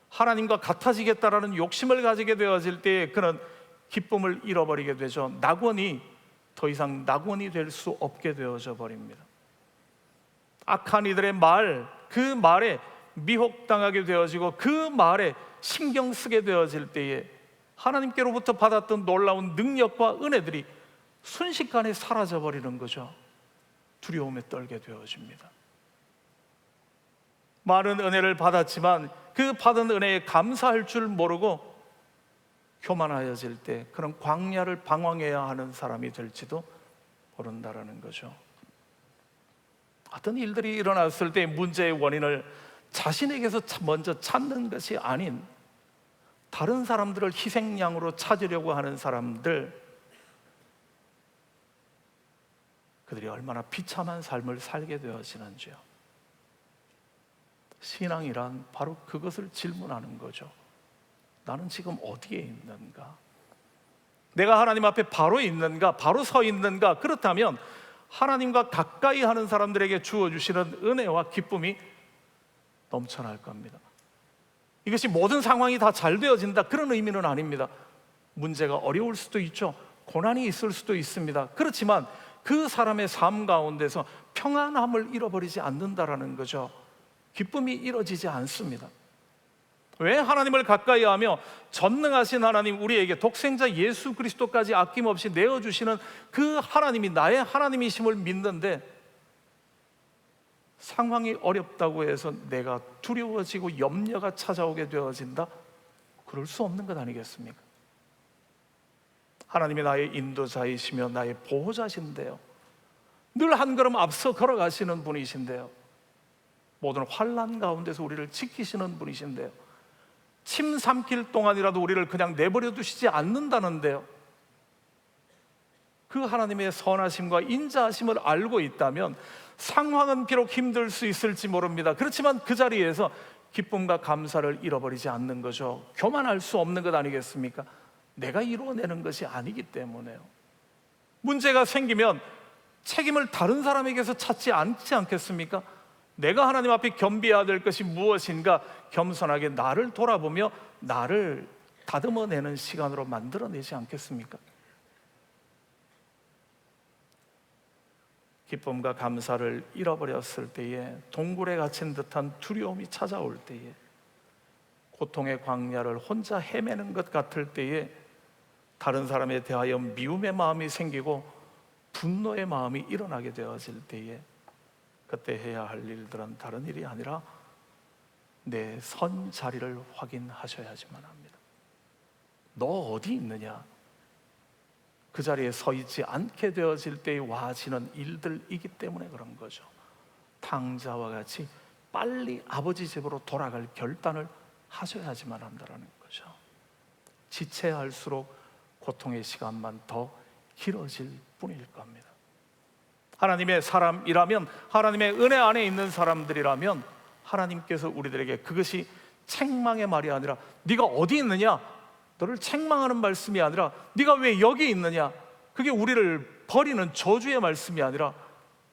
하나님과 같아지겠다라는 욕심을 가지게 되어질 때에 그는 기쁨을 잃어버리게 되죠. 낙원이 더 이상 낙원이 될 수 없게 되어져 버립니다. 악한 이들의 말, 그 말에 미혹당하게 되어지고 그 말에 신경 쓰게 되어질 때에 하나님께로부터 받았던 놀라운 능력과 은혜들이 순식간에 사라져 버리는 거죠. 두려움에 떨게 되어집니다. 많은 은혜를 받았지만 그 받은 은혜에 감사할 줄 모르고 교만하여질 때 그런 광야를 방황해야 하는 사람이 될지도 모른다라는 거죠. 어떤 일들이 일어났을 때 문제의 원인을 자신에게서 먼저 찾는 것이 아닌 다른 사람들을 희생양으로 찾으려고 하는 사람들, 그들이 얼마나 비참한 삶을 살게 되어지는지요. 신앙이란 바로 그것을 질문하는 거죠. 나는 지금 어디에 있는가? 내가 하나님 앞에 바로 있는가? 바로 서 있는가? 그렇다면 하나님과 가까이 하는 사람들에게 주어주시는 은혜와 기쁨이 넘쳐날 겁니다. 이것이 모든 상황이 다 잘 되어진다, 그런 의미는 아닙니다. 문제가 어려울 수도 있죠. 고난이 있을 수도 있습니다. 그렇지만 그 사람의 삶 가운데서 평안함을 잃어버리지 않는다라는 거죠. 기쁨이 잃어지지 않습니다. 왜? 하나님을 가까이 하며 전능하신 하나님, 우리에게 독생자 예수 그리스도까지 아낌없이 내어주시는 그 하나님이 나의 하나님이심을 믿는데, 상황이 어렵다고 해서 내가 두려워지고 염려가 찾아오게 되어진다? 그럴 수 없는 것 아니겠습니까? 하나님이 나의 인도자이시며 나의 보호자신데요, 늘 한 걸음 앞서 걸어가시는 분이신데요, 모든 환난 가운데서 우리를 지키시는 분이신데요, 침 삼킬 동안이라도 우리를 그냥 내버려 두시지 않는다는데요, 그 하나님의 선하심과 인자하심을 알고 있다면 상황은 비록 힘들 수 있을지 모릅니다. 그렇지만 그 자리에서 기쁨과 감사를 잃어버리지 않는 거죠. 교만할 수 없는 것 아니겠습니까? 내가 이루어내는 것이 아니기 때문에요. 문제가 생기면 책임을 다른 사람에게서 찾지 않지 않겠습니까? 내가 하나님 앞에 겸비해야 될 것이 무엇인가 겸손하게 나를 돌아보며 나를 다듬어내는 시간으로 만들어내지 않겠습니까? 기쁨과 감사를 잃어버렸을 때에, 동굴에 갇힌 듯한 두려움이 찾아올 때에, 고통의 광야를 혼자 헤매는 것 같을 때에 다른 사람에 대하여 미움의 마음이 생기고 분노의 마음이 일어나게 되어질 때에 그때 해야 할 일들은 다른 일이 아니라 내 선 자리를 확인하셔야지만 합니다. 너 어디 있느냐? 그 자리에 서 있지 않게 되어질 때에 와지는 일들이기 때문에 그런 거죠. 탕자와 같이 빨리 아버지 집으로 돌아갈 결단을 하셔야지만 한다는 거죠. 지체할수록 고통의 시간만 더 길어질 뿐일 겁니다. 하나님의 사람이라면, 하나님의 은혜 안에 있는 사람들이라면 하나님께서 우리들에게 그것이 책망의 말이 아니라 네가 어디 있느냐? 너를 책망하는 말씀이 아니라 네가 왜 여기 있느냐? 그게 우리를 버리는 저주의 말씀이 아니라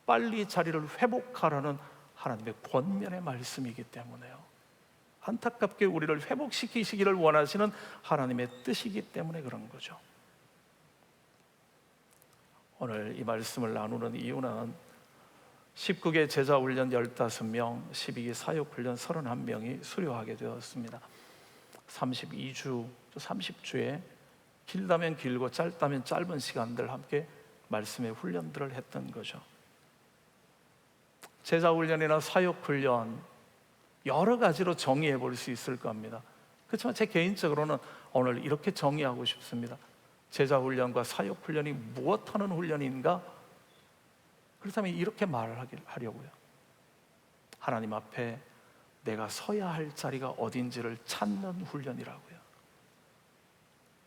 빨리 자리를 회복하라는 하나님의 권면의 말씀이기 때문에요. 안타깝게 우리를 회복시키시기를 원하시는 하나님의 뜻이기 때문에 그런 거죠. 오늘 이 말씀을 나누는 이유는 19개 제자훈련 15명, 12기 사역훈련 31명이 수료하게 되었습니다. 32주, 30주에 길다면 길고 짧다면 짧은 시간들 함께 말씀의 훈련들을 했던 거죠. 제자훈련이나 사역훈련 여러 가지로 정의해 볼 수 있을 겁니다. 그렇지만 제 개인적으로는 오늘 이렇게 정의하고 싶습니다. 제자훈련과 사역훈련이 무엇하는 훈련인가? 그렇다면 이렇게 말하려고요. 하나님 앞에 내가 서야 할 자리가 어딘지를 찾는 훈련이라고요.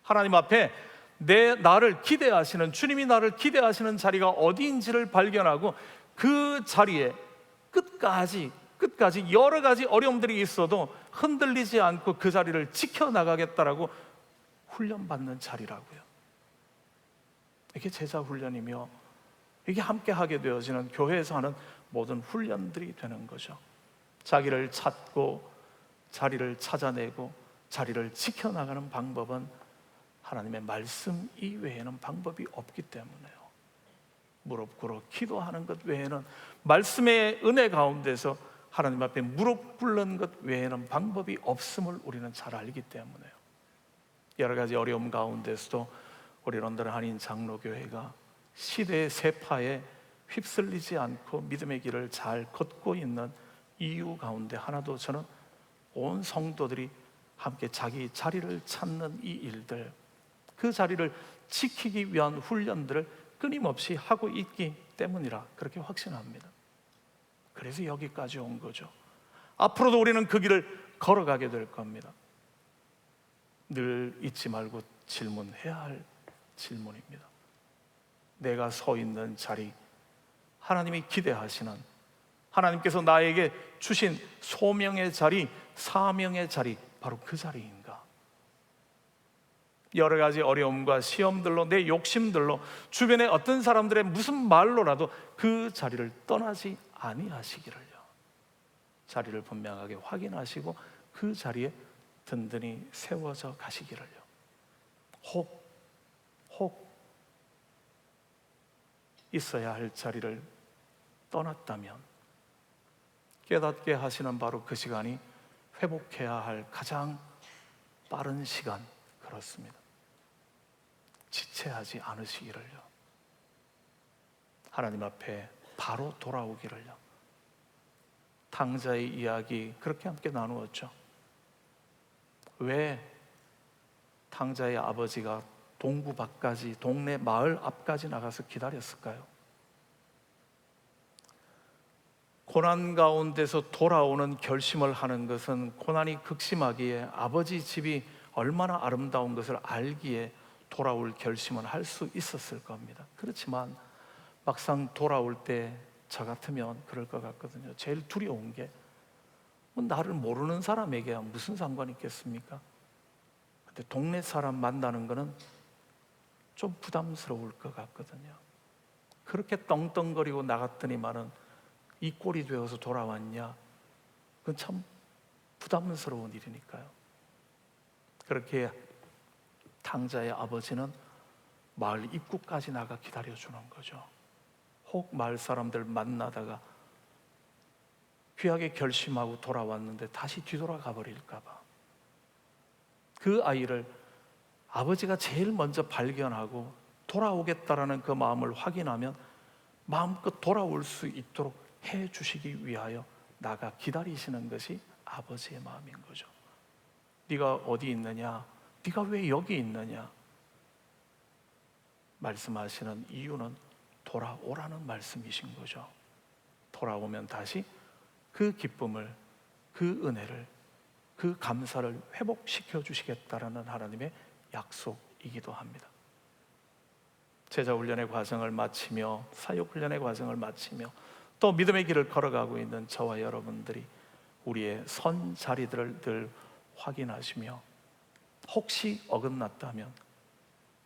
하나님 앞에 나를 기대하시는, 주님이 나를 기대하시는 자리가 어디인지를 발견하고 그 자리에 끝까지 여러 가지 어려움들이 있어도 흔들리지 않고 그 자리를 지켜나가겠다라고 훈련받는 자리라고요. 이게 제자훈련이며 이게 함께 하게 되어지는 교회에서 하는 모든 훈련들이 되는 거죠. 자기를 찾고 자리를 찾아내고 자리를 지켜나가는 방법은 하나님의 말씀 이외에는 방법이 없기 때문에요. 무릎 꿇어 기도하는 것 외에는, 말씀의 은혜 가운데서 하나님 앞에 무릎 꿇는 것 외에는 방법이 없음을 우리는 잘 알기 때문에요. 여러 가지 어려움 가운데서도 우리 런던 한인 장로교회가 시대의 세파에 휩쓸리지 않고 믿음의 길을 잘 걷고 있는 이유 가운데 하나도 저는 온 성도들이 함께 자기 자리를 찾는 이 일들, 그 자리를 지키기 위한 훈련들을 끊임없이 하고 있기 때문이라 그렇게 확신합니다. 그래서 여기까지 온 거죠. 앞으로도 우리는 그 길을 걸어가게 될 겁니다. 늘 잊지 말고 질문해야 할 질문입니다. 내가 서 있는 자리, 하나님이 기대하시는, 하나님께서 나에게 주신 소명의 자리, 사명의 자리, 바로 그 자리인가? 여러 가지 어려움과 시험들로, 내 욕심들로, 주변의 어떤 사람들의 무슨 말로라도 그 자리를 떠나지 아니하시기를요. 자리를 분명하게 확인하시고 그 자리에 든든히 세워져 가시기를요. 혹 있어야 할 자리를 떠났다면 깨닫게 하시는 바로 그 시간이 회복해야 할 가장 빠른 시간, 그렇습니다. 지체하지 않으시기를요. 하나님 앞에 바로 돌아오기를요. 탕자의 이야기 그렇게 함께 나누었죠. 왜 탕자의 아버지가 동구 밖까지, 동네 마을 앞까지 나가서 기다렸을까요? 고난 가운데서 돌아오는 결심을 하는 것은 고난이 극심하기에 아버지 집이 얼마나 아름다운 것을 알기에 돌아올 결심을 할 수 있었을 겁니다. 그렇지만 막상 돌아올 때 저 같으면 그럴 것 같거든요. 제일 두려운 게 나를 모르는 사람에게야 무슨 상관이 있겠습니까? 근데 동네 사람 만나는 거는 좀 부담스러울 것 같거든요. 그렇게 떵떵거리고 나갔더니만은 이 꼴이 되어서 돌아왔냐? 그건 참 부담스러운 일이니까요. 그렇게 탕자의 아버지는 마을 입구까지 나가 기다려주는 거죠. 혹 마을 사람들 만나다가 귀하게 결심하고 돌아왔는데 다시 뒤돌아가 버릴까 봐. 그 아이를 아버지가 제일 먼저 발견하고 돌아오겠다라는 그 마음을 확인하면 마음껏 돌아올 수 있도록 해 주시기 위하여 나가 기다리시는 것이 아버지의 마음인 거죠. 네가 어디 있느냐? 네가 왜 여기 있느냐? 말씀하시는 이유는 돌아오라는 말씀이신 거죠. 돌아오면 다시 그 기쁨을, 그 은혜를, 그 감사를 회복시켜 주시겠다라는 하나님의 약속이기도 합니다. 제자훈련의 과정을 마치며 사역훈련의 과정을 마치며 또 믿음의 길을 걸어가고 있는 저와 여러분들이 우리의 선 자리들을 늘 확인하시며 혹시 어긋났다면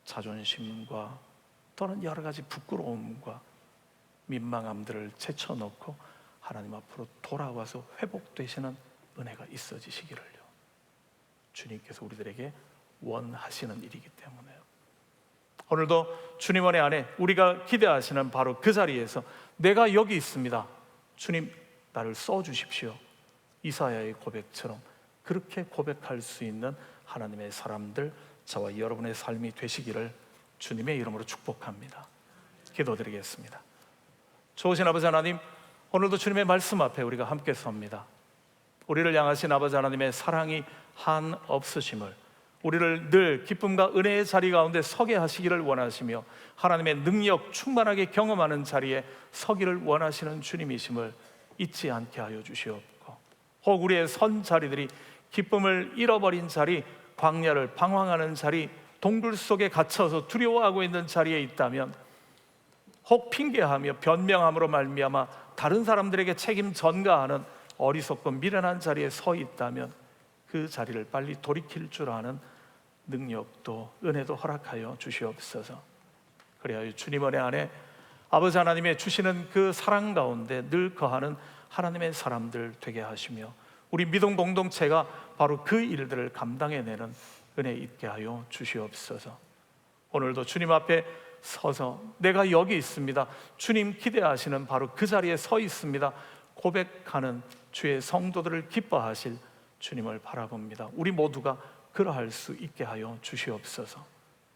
자존심과 또는 여러 가지 부끄러움과 민망함들을 제쳐놓고 하나님 앞으로 돌아와서 회복되시는 은혜가 있어지시기를요, 주님께서 우리들에게 원하시는 일이기 때문에요. 오늘도 주님 은혜 안에 우리가 기대하시는 바로 그 자리에서 내가 여기 있습니다, 주님 나를 써주십시오, 이사야의 고백처럼 그렇게 고백할 수 있는 하나님의 사람들, 저와 여러분의 삶이 되시기를 주님의 이름으로 축복합니다. 기도드리겠습니다. 좋으신 아버지 하나님, 오늘도 주님의 말씀 앞에 우리가 함께 섭니다. 우리를 향하신 아버지 하나님의 사랑이 한없으심을, 우리를 늘 기쁨과 은혜의 자리 가운데 서게 하시기를 원하시며 하나님의 능력 충만하게 경험하는 자리에 서기를 원하시는 주님이심을 잊지 않게 하여 주시옵고, 혹 우리의 선 자리들이 기쁨을 잃어버린 자리, 광야를 방황하는 자리, 동굴 속에 갇혀서 두려워하고 있는 자리에 있다면, 혹 핑계하며 변명함으로 말미암아 다른 사람들에게 책임 전가하는 어리석고 미련한 자리에 서 있다면 그 자리를 빨리 돌이킬 줄 아는 능력도 은혜도 허락하여 주시옵소서. 그래야 주님 은혜 안에 아버지 하나님의 주시는 그 사랑 가운데 늘 거하는 하나님의 사람들 되게 하시며 우리 믿음 공동체가 바로 그 일들을 감당해내는 은혜 있게 하여 주시옵소서. 오늘도 주님 앞에 서서 내가 여기 있습니다, 주님 기대하시는 바로 그 자리에 서 있습니다 고백하는 주의 성도들을 기뻐하실 주님을 바라봅니다. 우리 모두가 그러할 수 있게 하여 주시옵소서.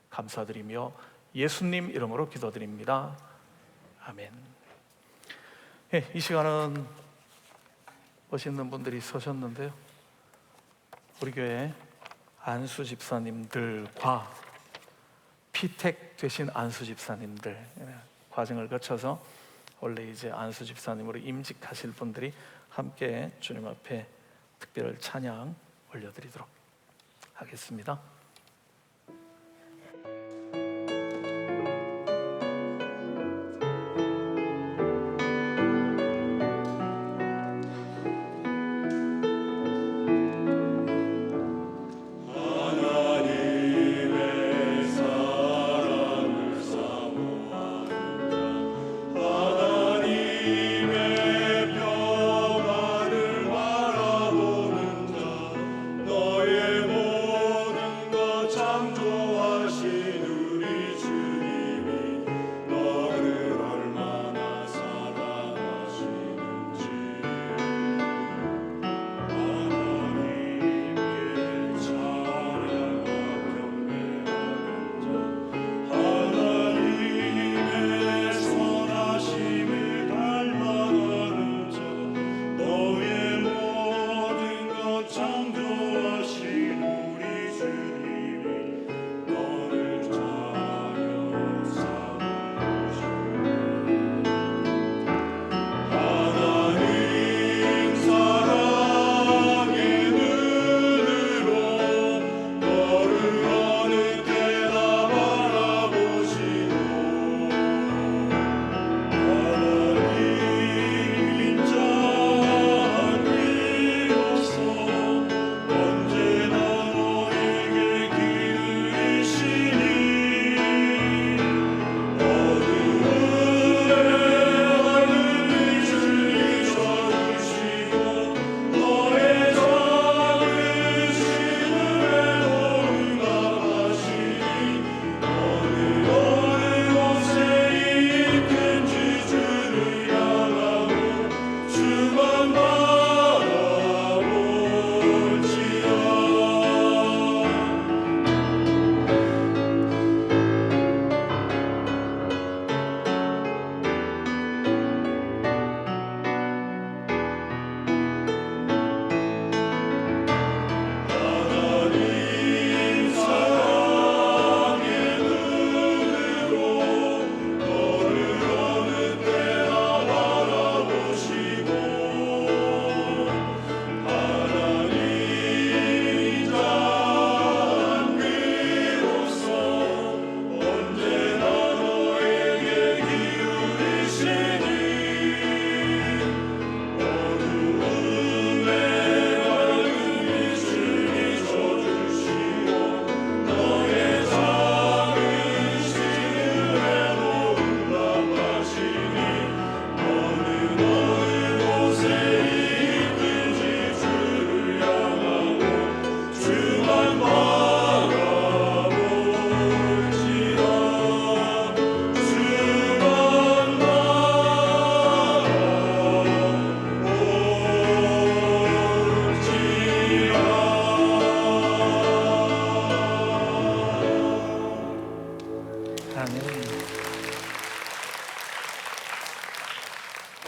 감사드리며 예수님 이름으로 기도드립니다. 아멘. 이 시간은 멋있는 분들이 서셨는데요, 우리 교회 안수 집사님들과 피택 되신 안수 집사님들 과정을 거쳐서 원래 이제 안수 집사님으로 임직하실 분들이 함께 주님 앞에 특별 찬양 올려드리도록 하겠습니다. 너의 모든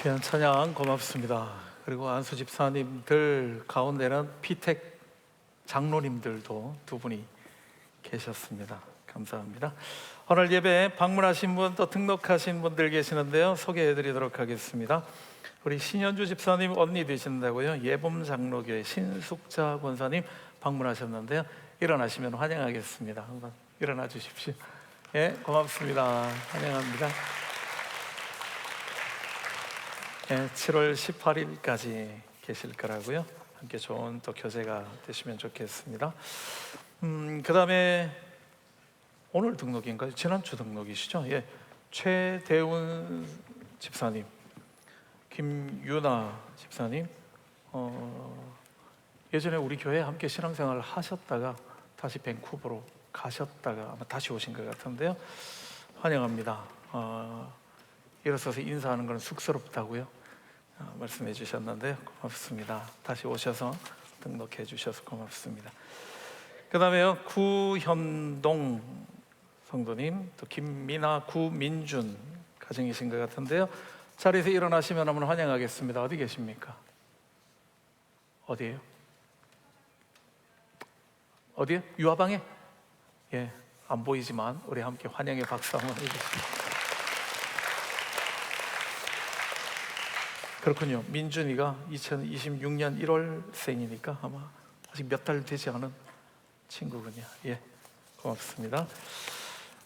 귀한 찬양 고맙습니다. 그리고 안수 집사님들 가운데는 피택 장로님들도 두 분이 계셨습니다. 감사합니다. 오늘 예배에 방문하신 분 또 등록하신 분들 계시는데요, 소개해드리도록 하겠습니다. 우리 신현주 집사님 언니 되신다고요. 예범 장로교회 신숙자 권사님 방문하셨는데요, 일어나시면 환영하겠습니다. 한번 일어나 주십시오. 예, 고맙습니다. 환영합니다. 예, 7월 18일까지 계실 거라고요. 함께 좋은 또 교제가 되시면 좋겠습니다. 그 다음에 오늘 등록인가요? 지난주 등록이시죠? 예, 최대훈 집사님, 김유나 집사님, 예전에 우리 교회에 함께 신앙생활을 하셨다가 다시 밴쿠버로 가셨다가 아마 다시 오신 것 같은데요, 환영합니다. 일어서서 인사하는 건 쑥스럽다고요 말씀해 주셨는데요, 고맙습니다. 다시 오셔서 등록해 주셔서 고맙습니다. 그 다음에요, 구현동 성도님, 또 김미나, 구민준 가정이신 것 같은데요, 자리에서 일어나시면 한번 환영하겠습니다. 어디 계십니까? 어디에요? 어디요? 유아방에? 예, 안 보이지만 우리 함께 환영의 박수 한번 해주십시오. 그렇군요. 민준이가 2026년 1월생이니까 아마 아직 몇 달 되지 않은 친구군요. 예, 고맙습니다.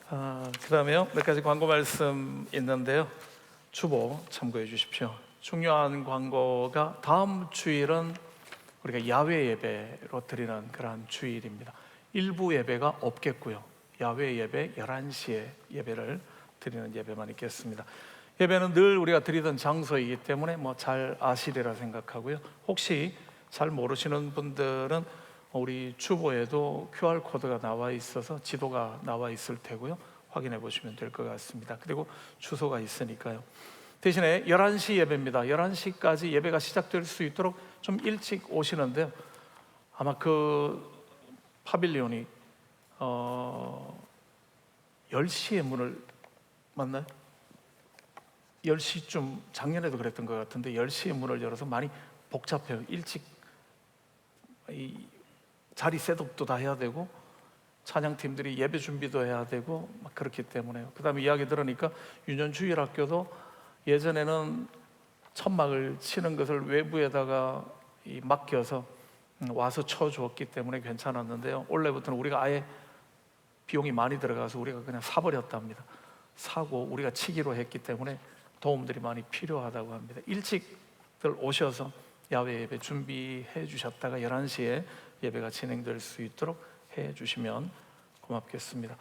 그 다음에요, 몇 가지 광고 말씀 있는데요, 주보 참고해 주십시오. 중요한 광고가 다음 주일은 우리가 야외 예배로 드리는 그러한 주일입니다. 일부 예배가 없겠고요, 야외 예배 11시에 예배를 드리는 예배만 있겠습니다. 예배는 늘 우리가 드리던 장소이기 때문에 뭐 잘 아시리라 생각하고요. 혹시 잘 모르시는 분들은 우리 주보에도 QR코드가 나와 있어서 지도가 나와 있을 테고요, 확인해 보시면 될 것 같습니다. 그리고 주소가 있으니까요. 대신에 11시 예배입니다. 11시까지 예배가 시작될 수 있도록 좀 일찍 오시는데요, 아마 그 파빌리온이 10시에 문을 맞나요? 10시쯤, 작년에도 그랬던 것 같은데 10시에 문을 열어서 많이 복잡해요. 일찍 이 자리 셋업도 다 해야 되고 찬양팀들이 예배 준비도 해야 되고 막 그렇기 때문에요. 그 다음에 이야기 들으니까 유년주일학교도 예전에는 천막을 치는 것을 외부에다가 맡겨서 와서 쳐주었기 때문에 괜찮았는데요, 올해부터는 우리가 아예 비용이 많이 들어가서 우리가 그냥 사버렸답니다. 사고 우리가 치기로 했기 때문에 도움들이 많이 필요하다고 합니다. 일찍들 오셔서 야외 예배 준비해 주셨다가 11시에 예배가 진행될 수 있도록 해 주시면 고맙겠습니다.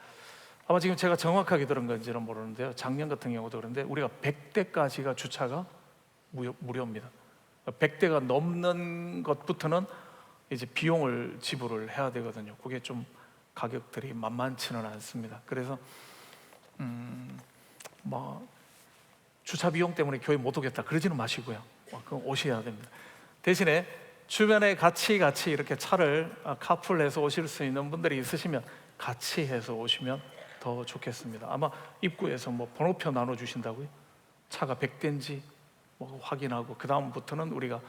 아마 지금 제가 정확하게 들은 건지는 모르는데요, 작년 같은 경우도 그런데 우리가 100대까지가 주차가 무료입니다. 100대가 넘는 것부터는 이제 비용을 지불을 해야 되거든요. 그게 좀 가격들이 만만치는 않습니다. 그래서 뭐 주차 비용 때문에 교회 못 오겠다 그러지는 마시고요, 그럼 오셔야 됩니다. 대신에 주변에 같이 이렇게 차를 카풀해서 오실 수 있는 분들이 있으시면 같이 해서 오시면 더 좋겠습니다. 아마 입구에서 뭐 번호표 나눠주신다고요? 차가 100대인지 뭐 확인하고 그 다음부터는 우리가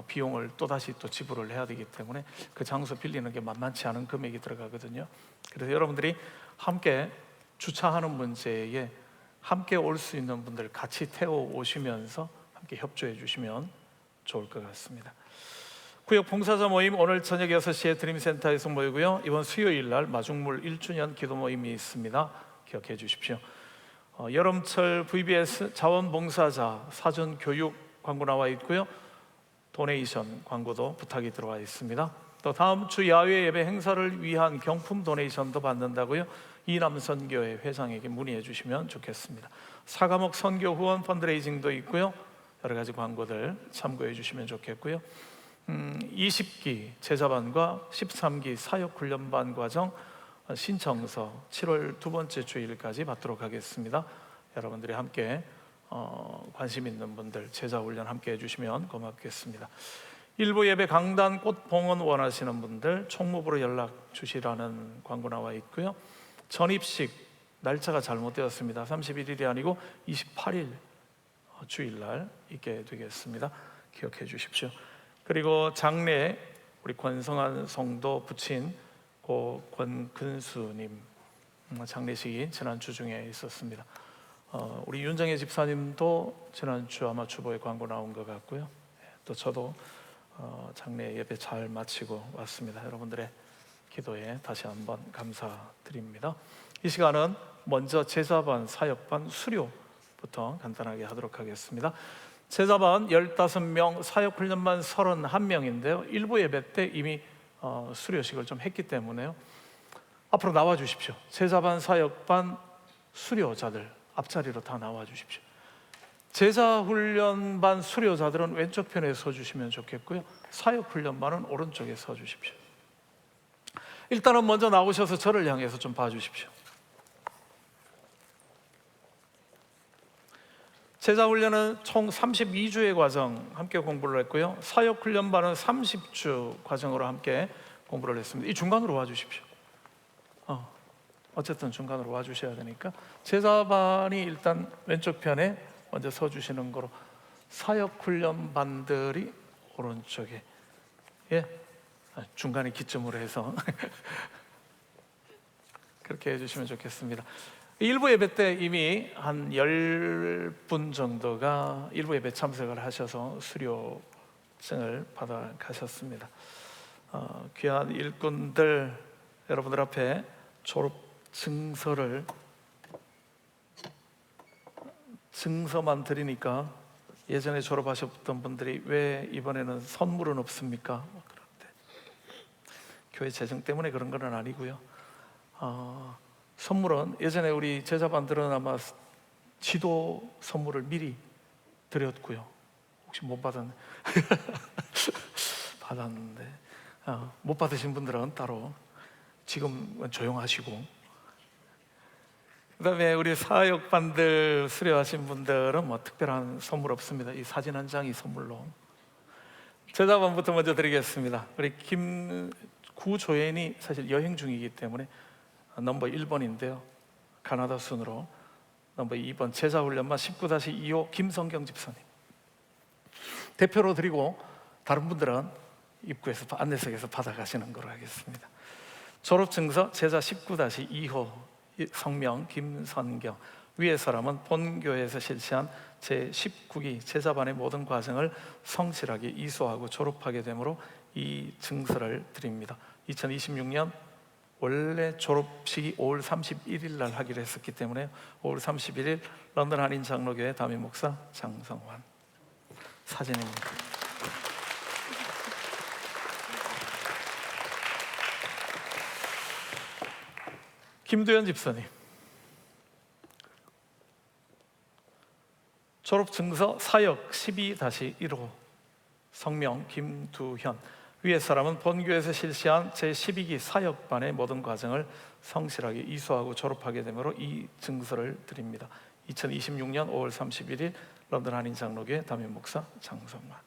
비용을 또다시 또 지불을 해야 되기 때문에 그 장소 빌리는 게 만만치 않은 금액이 들어가거든요. 그래서 여러분들이 함께 주차하는 문제에 함께 올 수 있는 분들 같이 태워 오시면서 함께 협조해 주시면 좋을 것 같습니다. 구역 봉사자 모임 오늘 저녁 6시에 드림센터에서 모이고요, 이번 수요일 날 마중물 1주년 기도 모임이 있습니다. 기억해 주십시오. 여름철 VBS 자원봉사자 사전 교육 광고 나와 있고요, 도네이션 광고도 부탁이 들어와 있습니다. 또 다음 주 야외 예배 행사를 위한 경품 도네이션도 받는다고요, 이남선교회 회장에게 문의해 주시면 좋겠습니다. 사과목 선교 후원 펀드레이징도 있고요, 여러 가지 광고들 참고해 주시면 좋겠고요. 20기 제자반과 13기 사역훈련반 과정 신청서 7월 두 번째 주일까지 받도록 하겠습니다. 여러분들이 함께 관심 있는 분들 제자훈련 함께 해주시면 고맙겠습니다. 일부 예배 강단 꽃봉헌 원하시는 분들 총무부로 연락 주시라는 광고 나와 있고요, 전입식 날짜가 잘못되었습니다. 31일이 아니고 28일 주일날 있게 되겠습니다. 기억해 주십시오. 그리고 장례 우리 권성한 성도 부친 고 권근수님 장례식이 지난 주 중에 있었습니다. 우리 윤정혜 집사님도 지난주 아마 주보에 광고 나온 것 같고요. 또 저도 장례 예배 잘 마치고 왔습니다. 여러분들의 기도에 다시 한번 감사드립니다. 이 시간은 먼저 제자반, 사역반, 수료부터 간단하게 하도록 하겠습니다. 제자반 15명, 사역훈련반 31명인데요. 일부 예배 때 이미 수료식을 좀 했기 때문에요. 앞으로 나와 주십시오. 제자반, 사역반, 수료자들 앞자리로 다 나와 주십시오. 제자훈련반 수료자들은 왼쪽 편에 서 주시면 좋겠고요. 사역훈련반은 오른쪽에 서 주십시오. 일단은 먼저 나오셔서 저를 향해서 좀 봐 주십시오. 제자훈련은 총 32주의 과정 함께 공부를 했고요. 사역훈련반은 30주 과정으로 함께 공부를 했습니다. 이 중간으로 와 주십시오. 어쨌든 중간으로 와 주셔야 되니까 제자반이 일단 왼쪽 편에 먼저 서 주시는 거로 사역훈련반들이 오른쪽에 중간에 기점으로 해서 그렇게 해주시면 좋겠습니다. 일부 예배 때 이미 한 10분 정도가 일부 예배 참석을 하셔서 수료증을 받아 가셨습니다. 귀한 일꾼들 여러분들 앞에 졸업 증서만 드리니까 예전에 졸업하셨던 분들이 왜 이번에는 선물은 없습니까? 그런데 교회 재정 때문에 그런 건 아니고요. 선물은 예전에 우리 제자반들은 아마 지도 선물을 미리 드렸고요. 혹시 못 받았네? 받았는데 못 받으신 분들은 따로 지금은 조용하시고, 그 다음에 우리 사역반들 수료하신 분들은 뭐 특별한 선물 없습니다. 이 사진 한 장이 선물로. 제자반부터 먼저 드리겠습니다. 우리 구조연이 사실 여행 중이기 때문에 넘버 1번인데요 가나다 순으로 넘버 2번 제자훈련반 19-25 김성경 집사님 대표로 드리고, 다른 분들은 입구에서 안내석에서 받아가시는 걸로 하겠습니다. 졸업증서 제자 19-2호 성명 김선경, 위의 사람은 본교회에서 실시한 제19기 제자반의 모든 과정을 성실하게 이수하고 졸업하게 되므로 이 증서를 드립니다. 2026년 원래 졸업식이 5월 31일 날 하기로 했었기 때문에 5월 31일 런던 한인 장로교회 담임 목사 장성환 사진입니다. 김두현 집사님 졸업증서 사역 12-1호 성명 김두현, 위의 사람은 본교에서 실시한 제12기 사역반의 모든 과정을 성실하게 이수하고 졸업하게 되므로 이 증서를 드립니다. 2026년 5월 31일 런던 한인 장로교회 담임 목사 장성환.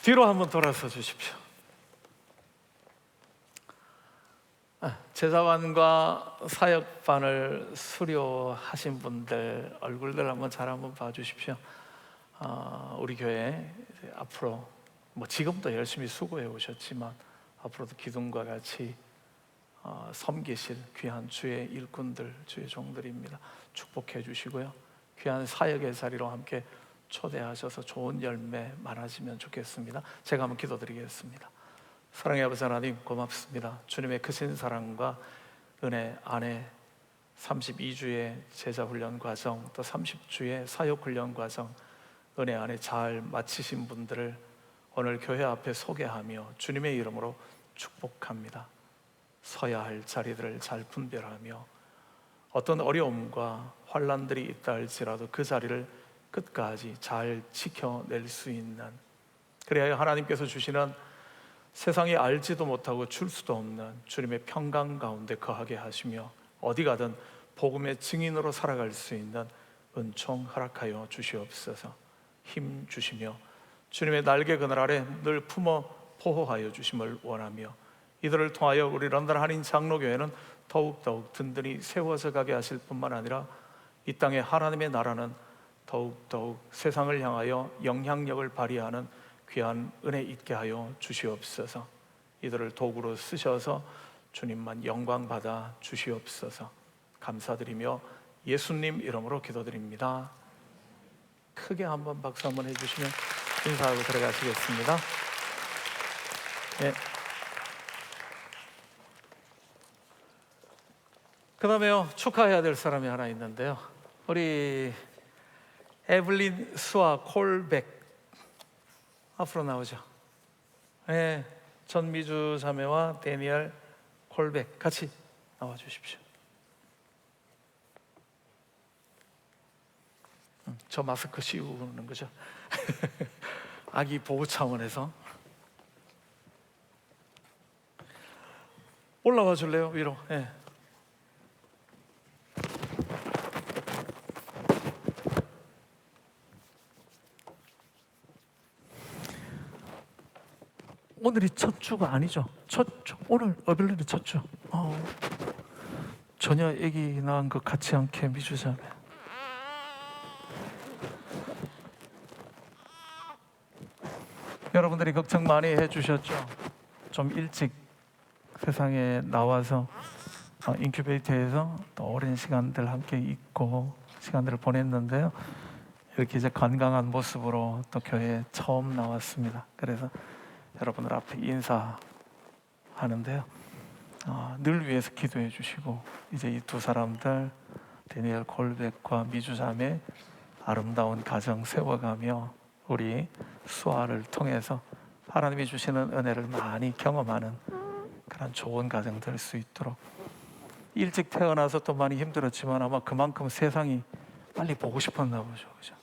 뒤로 한번 돌아서 주십시오. 제자반과 사역반을 수료하신 분들 얼굴들 한번 봐주십시오. 우리 교회 앞으로 지금도 열심히 수고해 오셨지만 앞으로도 기둥과 같이 섬기실 귀한 주의 일꾼들, 주의 종들입니다. 축복해 주시고요. 귀한 사역의 자리로 함께 초대하셔서 좋은 열매 많아지면 좋겠습니다. 제가 한번 기도드리겠습니다. 사랑의 아버지 하나님 고맙습니다. 주님의 크신 사랑과 은혜 안에 32주의 제자훈련 과정, 또 30주의 사역훈련 과정 은혜 안에 잘 마치신 분들을 오늘 교회 앞에 소개하며 주님의 이름으로 축복합니다. 서야 할 자리들을 잘 분별하며 어떤 어려움과 환난들이 있다 할지라도 그 자리를 끝까지 잘 지켜낼 수 있는, 그래야 하나님께서 주시는 세상에 알지도 못하고 줄 수도 없는 주님의 평강 가운데 거하게 하시며 어디 가든 복음의 증인으로 살아갈 수 있는 은총 허락하여 주시옵소서. 힘 주시며 주님의 날개 그늘 아래 늘 품어 보호하여 주심을 원하며 이들을 통하여 우리 런던 한인 장로교회는 더욱더욱 든든히 세워져 가게 하실 뿐만 아니라 이 땅에 하나님의 나라는 더욱더욱 세상을 향하여 영향력을 발휘하는 귀한 은혜 있게 하여 주시옵소서. 이들을 도구로 쓰셔서 주님만 영광 받아 주시옵소서. 감사드리며 예수님 이름으로 기도드립니다. 크게 한번 박수 한번 해주시면 인사하고 들어가시겠습니다. 네. 그 다음에요, 축하해야 될 사람이 하나 있는데요, 우리 에블린 수아 콜백 앞으로 나오죠. 네, 전미주 자매와 데니엘 콜백 같이 나와 주십시오. 저 마스크 씌우는 거죠. 아기 보호 차원에서. 올라와 줄래요? 위로. 네. 오늘이 첫 주가 아니죠. 오늘 어빌린의 첫 주. 전혀 애기 낳은 것 같지 않게 미주자매. 여러분들이 걱정 많이 해주셨죠. 좀 일찍 세상에 나와서 인큐베이터에서 또 오랜 시간들 함께 있고 시간들을 보냈는데요, 이렇게 이제 건강한 모습으로 또 교회에 처음 나왔습니다. 그래서 여러분들 앞에 인사하는데요, 늘 위해서 기도해 주시고, 이제 이 두 사람들 데니엘 콜백과 미주 자매 아름다운 가정 세워가며 우리 수아를 통해서 하나님이 주시는 은혜를 많이 경험하는 그런 좋은 가정 될 수 있도록. 일찍 태어나서 또 많이 힘들었지만 아마 그만큼 세상이 빨리 보고 싶었나 보죠. 그죠?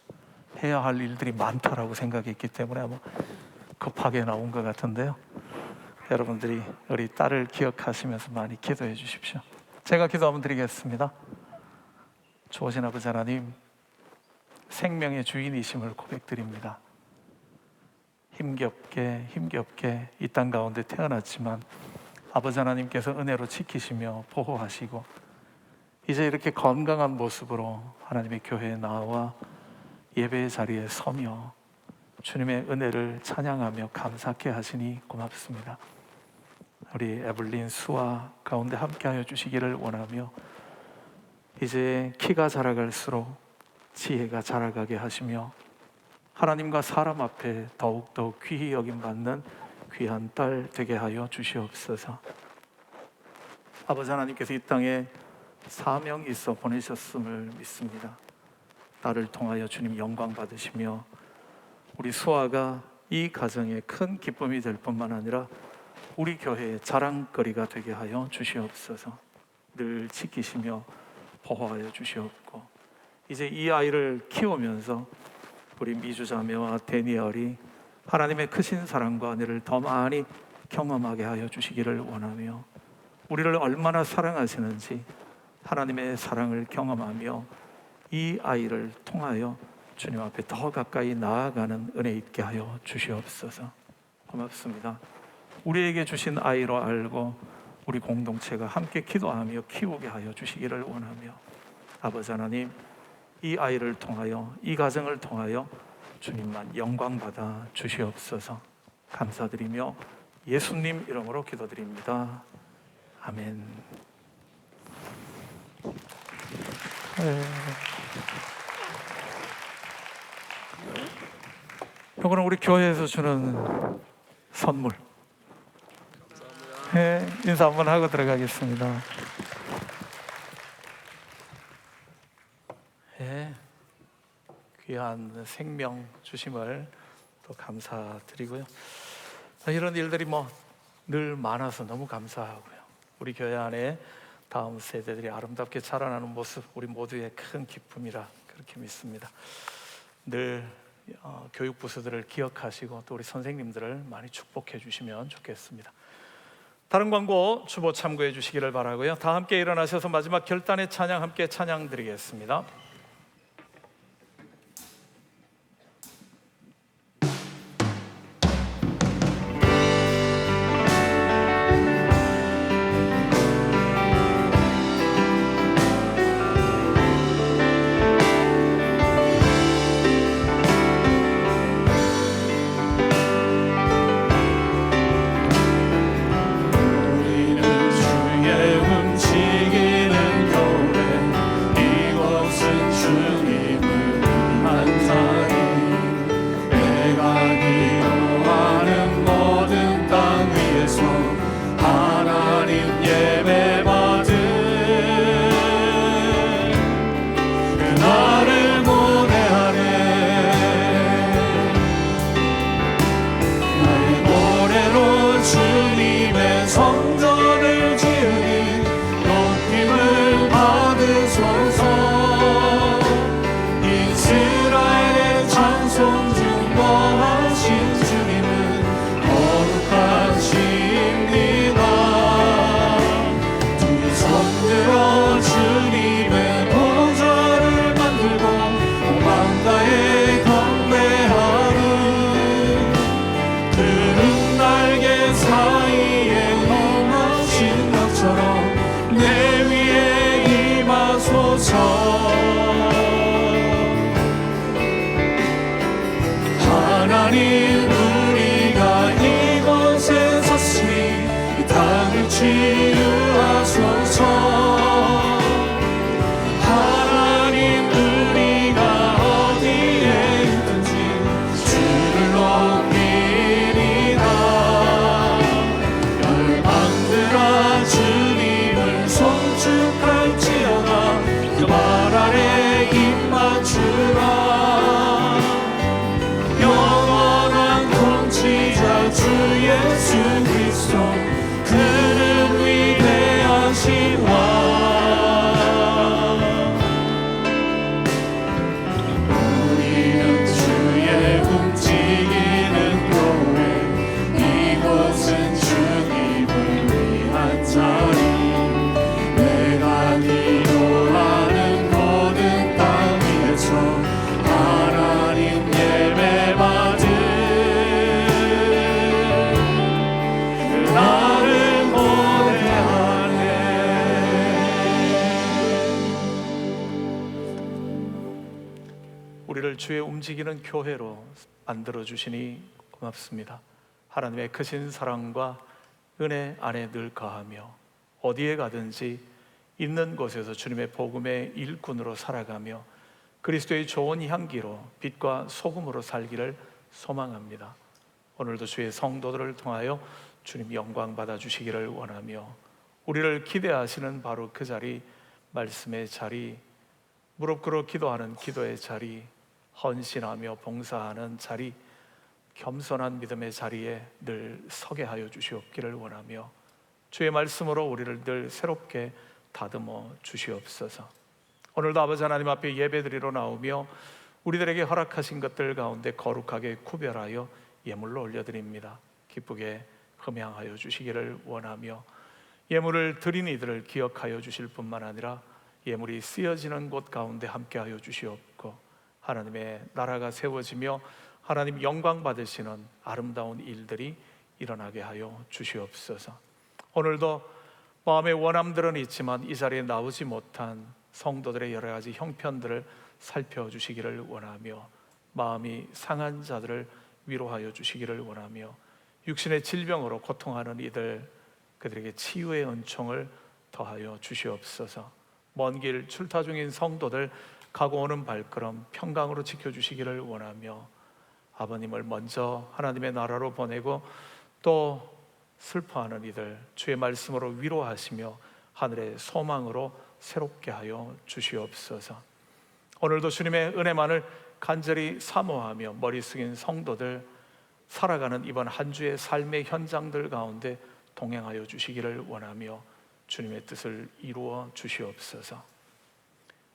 해야 할 일들이 많다라고 생각했기 때문에 아마 급하게 나온 것 같은데요, 여러분들이 우리 딸을 기억하시면서 많이 기도해 주십시오. 제가 기도 한번 드리겠습니다. 좋으신 아버지 하나님, 생명의 주인이심을 고백드립니다. 힘겹게 이 땅 가운데 태어났지만 아버지 하나님께서 은혜로 지키시며 보호하시고, 이제 이렇게 건강한 모습으로 하나님의 교회에 나와 예배의 자리에 서며 주님의 은혜를 찬양하며 감사케 하시니 고맙습니다. 우리 에블린 수아 가운데 함께하여 주시기를 원하며, 이제 키가 자라갈수록 지혜가 자라가게 하시며 하나님과 사람 앞에 더욱더 귀히 여김받는 귀한 딸 되게 하여 주시옵소서. 아버지 하나님께서 이 땅에 사명 있어 보내셨음을 믿습니다. 딸을 통하여 주님 영광 받으시며 우리 수아가 이 가정에 큰 기쁨이 될 뿐만 아니라 우리 교회의 자랑거리가 되게 하여 주시옵소서. 늘 지키시며 보호하여 주시옵고, 이제 이 아이를 키우면서 우리 미주 자매와 데니엘이 하나님의 크신 사랑과 은혜를 더 많이 경험하게 하여 주시기를 원하며, 우리를 얼마나 사랑하시는지 하나님의 사랑을 경험하며 이 아이를 통하여 주님 앞에 더 가까이 나아가는 은혜 있게 하여 주시옵소서. 고맙습니다. 우리에게 주신 아이로 알고 우리 공동체가 함께 기도하며 키우게 하여 주시기를 원하며, 아버지 하나님, 이 아이를 통하여 이 가정을 통하여 주님만 영광 받아 주시옵소서. 감사드리며 예수님 이름으로 기도드립니다. 아멘. 이거는 우리 교회에서 주는 선물. 네, 인사 한번 하고 들어가겠습니다. 네, 귀한 생명 주심을 또 감사드리고요. 이런 일들이 늘 많아서 너무 감사하고요. 우리 교회 안에 다음 세대들이 아름답게 자라나는 모습, 우리 모두의 큰 기쁨이라 그렇게 믿습니다. 늘 교육 부서들을 기억하시고 또 우리 선생님들을 많이 축복해 주시면 좋겠습니다. 다른 광고 주보 참고해 주시기를 바라고요. 다 함께 일어나셔서 마지막 결단의 찬양 함께 찬양 드리겠습니다. 주옵소서. 이스라엘의 찬송 중보하신 주님은 거룩하십니다. 두 손 들어 주님의 보좌를 만들고 오만 다해 경배하는 푸른 날개 사이에 임하신 것처럼 내 위에 임하소서. 하나님 우리가 이곳에 섰으니 이 땅을 치유하소서. 하나님 우리가 어디에 있든지 주를 높이리라. 열방들아 주님을 송축할지어다. 그 말 아래 입 맞추라. 영원한 통치자 주 예수 그리스도 그는 위대하신 왕. 우리는 주의 움직이는 교회 이곳은 주님을 위한 자리. 내가 기도하는 모든 땅 위에서 하나님 예배받은 나를 모대하네. 우리를 주의 움직이는 교회로 만들어 주시니 고맙습니다. 하나님의 크신 사랑과 은혜 안에 늘 거하며 어디에 가든지 있는 곳에서 주님의 복음의 일꾼으로 살아가며 그리스도의 좋은 향기로 빛과 소금으로 살기를 소망합니다. 오늘도 주의 성도들을 통하여 주님 영광 받아 주시기를 원하며 우리를 기대하시는 바로 그 자리, 말씀의 자리, 무릎 꿇어 기도하는 기도의 자리, 헌신하며 봉사하는 자리, 겸손한 믿음의 자리에 늘 서게 하여 주시옵기를 원하며 주의 말씀으로 우리를 늘 새롭게 다듬어 주시옵소서. 오늘도 아버지 하나님 앞에 예배드리러 나오며 우리들에게 허락하신 것들 가운데 거룩하게 구별하여 예물로 올려드립니다. 기쁘게 흠양하여 주시기를 원하며 예물을 드린 이들을 기억하여 주실 뿐만 아니라 예물이 쓰여지는 곳 가운데 함께하여 주시옵고 하나님의 나라가 세워지며 하나님 영광 받으시는 아름다운 일들이 일어나게 하여 주시옵소서. 오늘도 마음의 원함들은 있지만 이 자리에 나오지 못한 성도들의 여러 가지 형편들을 살펴주시기를 원하며 마음이 상한 자들을 위로하여 주시기를 원하며 육신의 질병으로 고통하는 이들 그들에게 치유의 은총을 더하여 주시옵소서. 먼 길 출타 중인 성도들 가고 오는 발걸음 평강으로 지켜주시기를 원하며 아버님을 먼저 하나님의 나라로 보내고 또 슬퍼하는 이들 주의 말씀으로 위로하시며 하늘의 소망으로 새롭게 하여 주시옵소서. 오늘도 주님의 은혜만을 간절히 사모하며 머리 숙인 성도들 살아가는 이번 한 주의 삶의 현장들 가운데 동행하여 주시기를 원하며 주님의 뜻을 이루어 주시옵소서.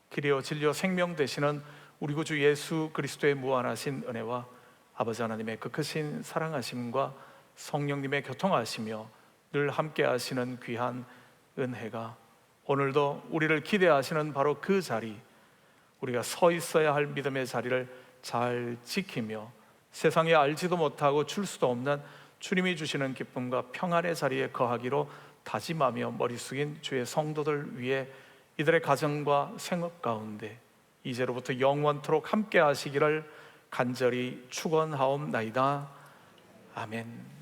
길이요 진리요 생명 되시는 우리 구주 예수 그리스도의 무한하신 은혜와 아버지 하나님의 그 크신 사랑하심과 성령님의 교통하시며 늘 함께 하시는 귀한 은혜가 오늘도 우리를 기대하시는 바로 그 자리, 우리가 서 있어야 할 믿음의 자리를 잘 지키며 세상에 알지도 못하고 줄 수도 없는 주님이 주시는 기쁨과 평안의 자리에 거하기로 다짐하며 머리 숙인 주의 성도들 위해 이들의 가정과 생업 가운데 이제로부터 영원토록 함께 하시기를 간절히 축원하옵나이다. 아멘.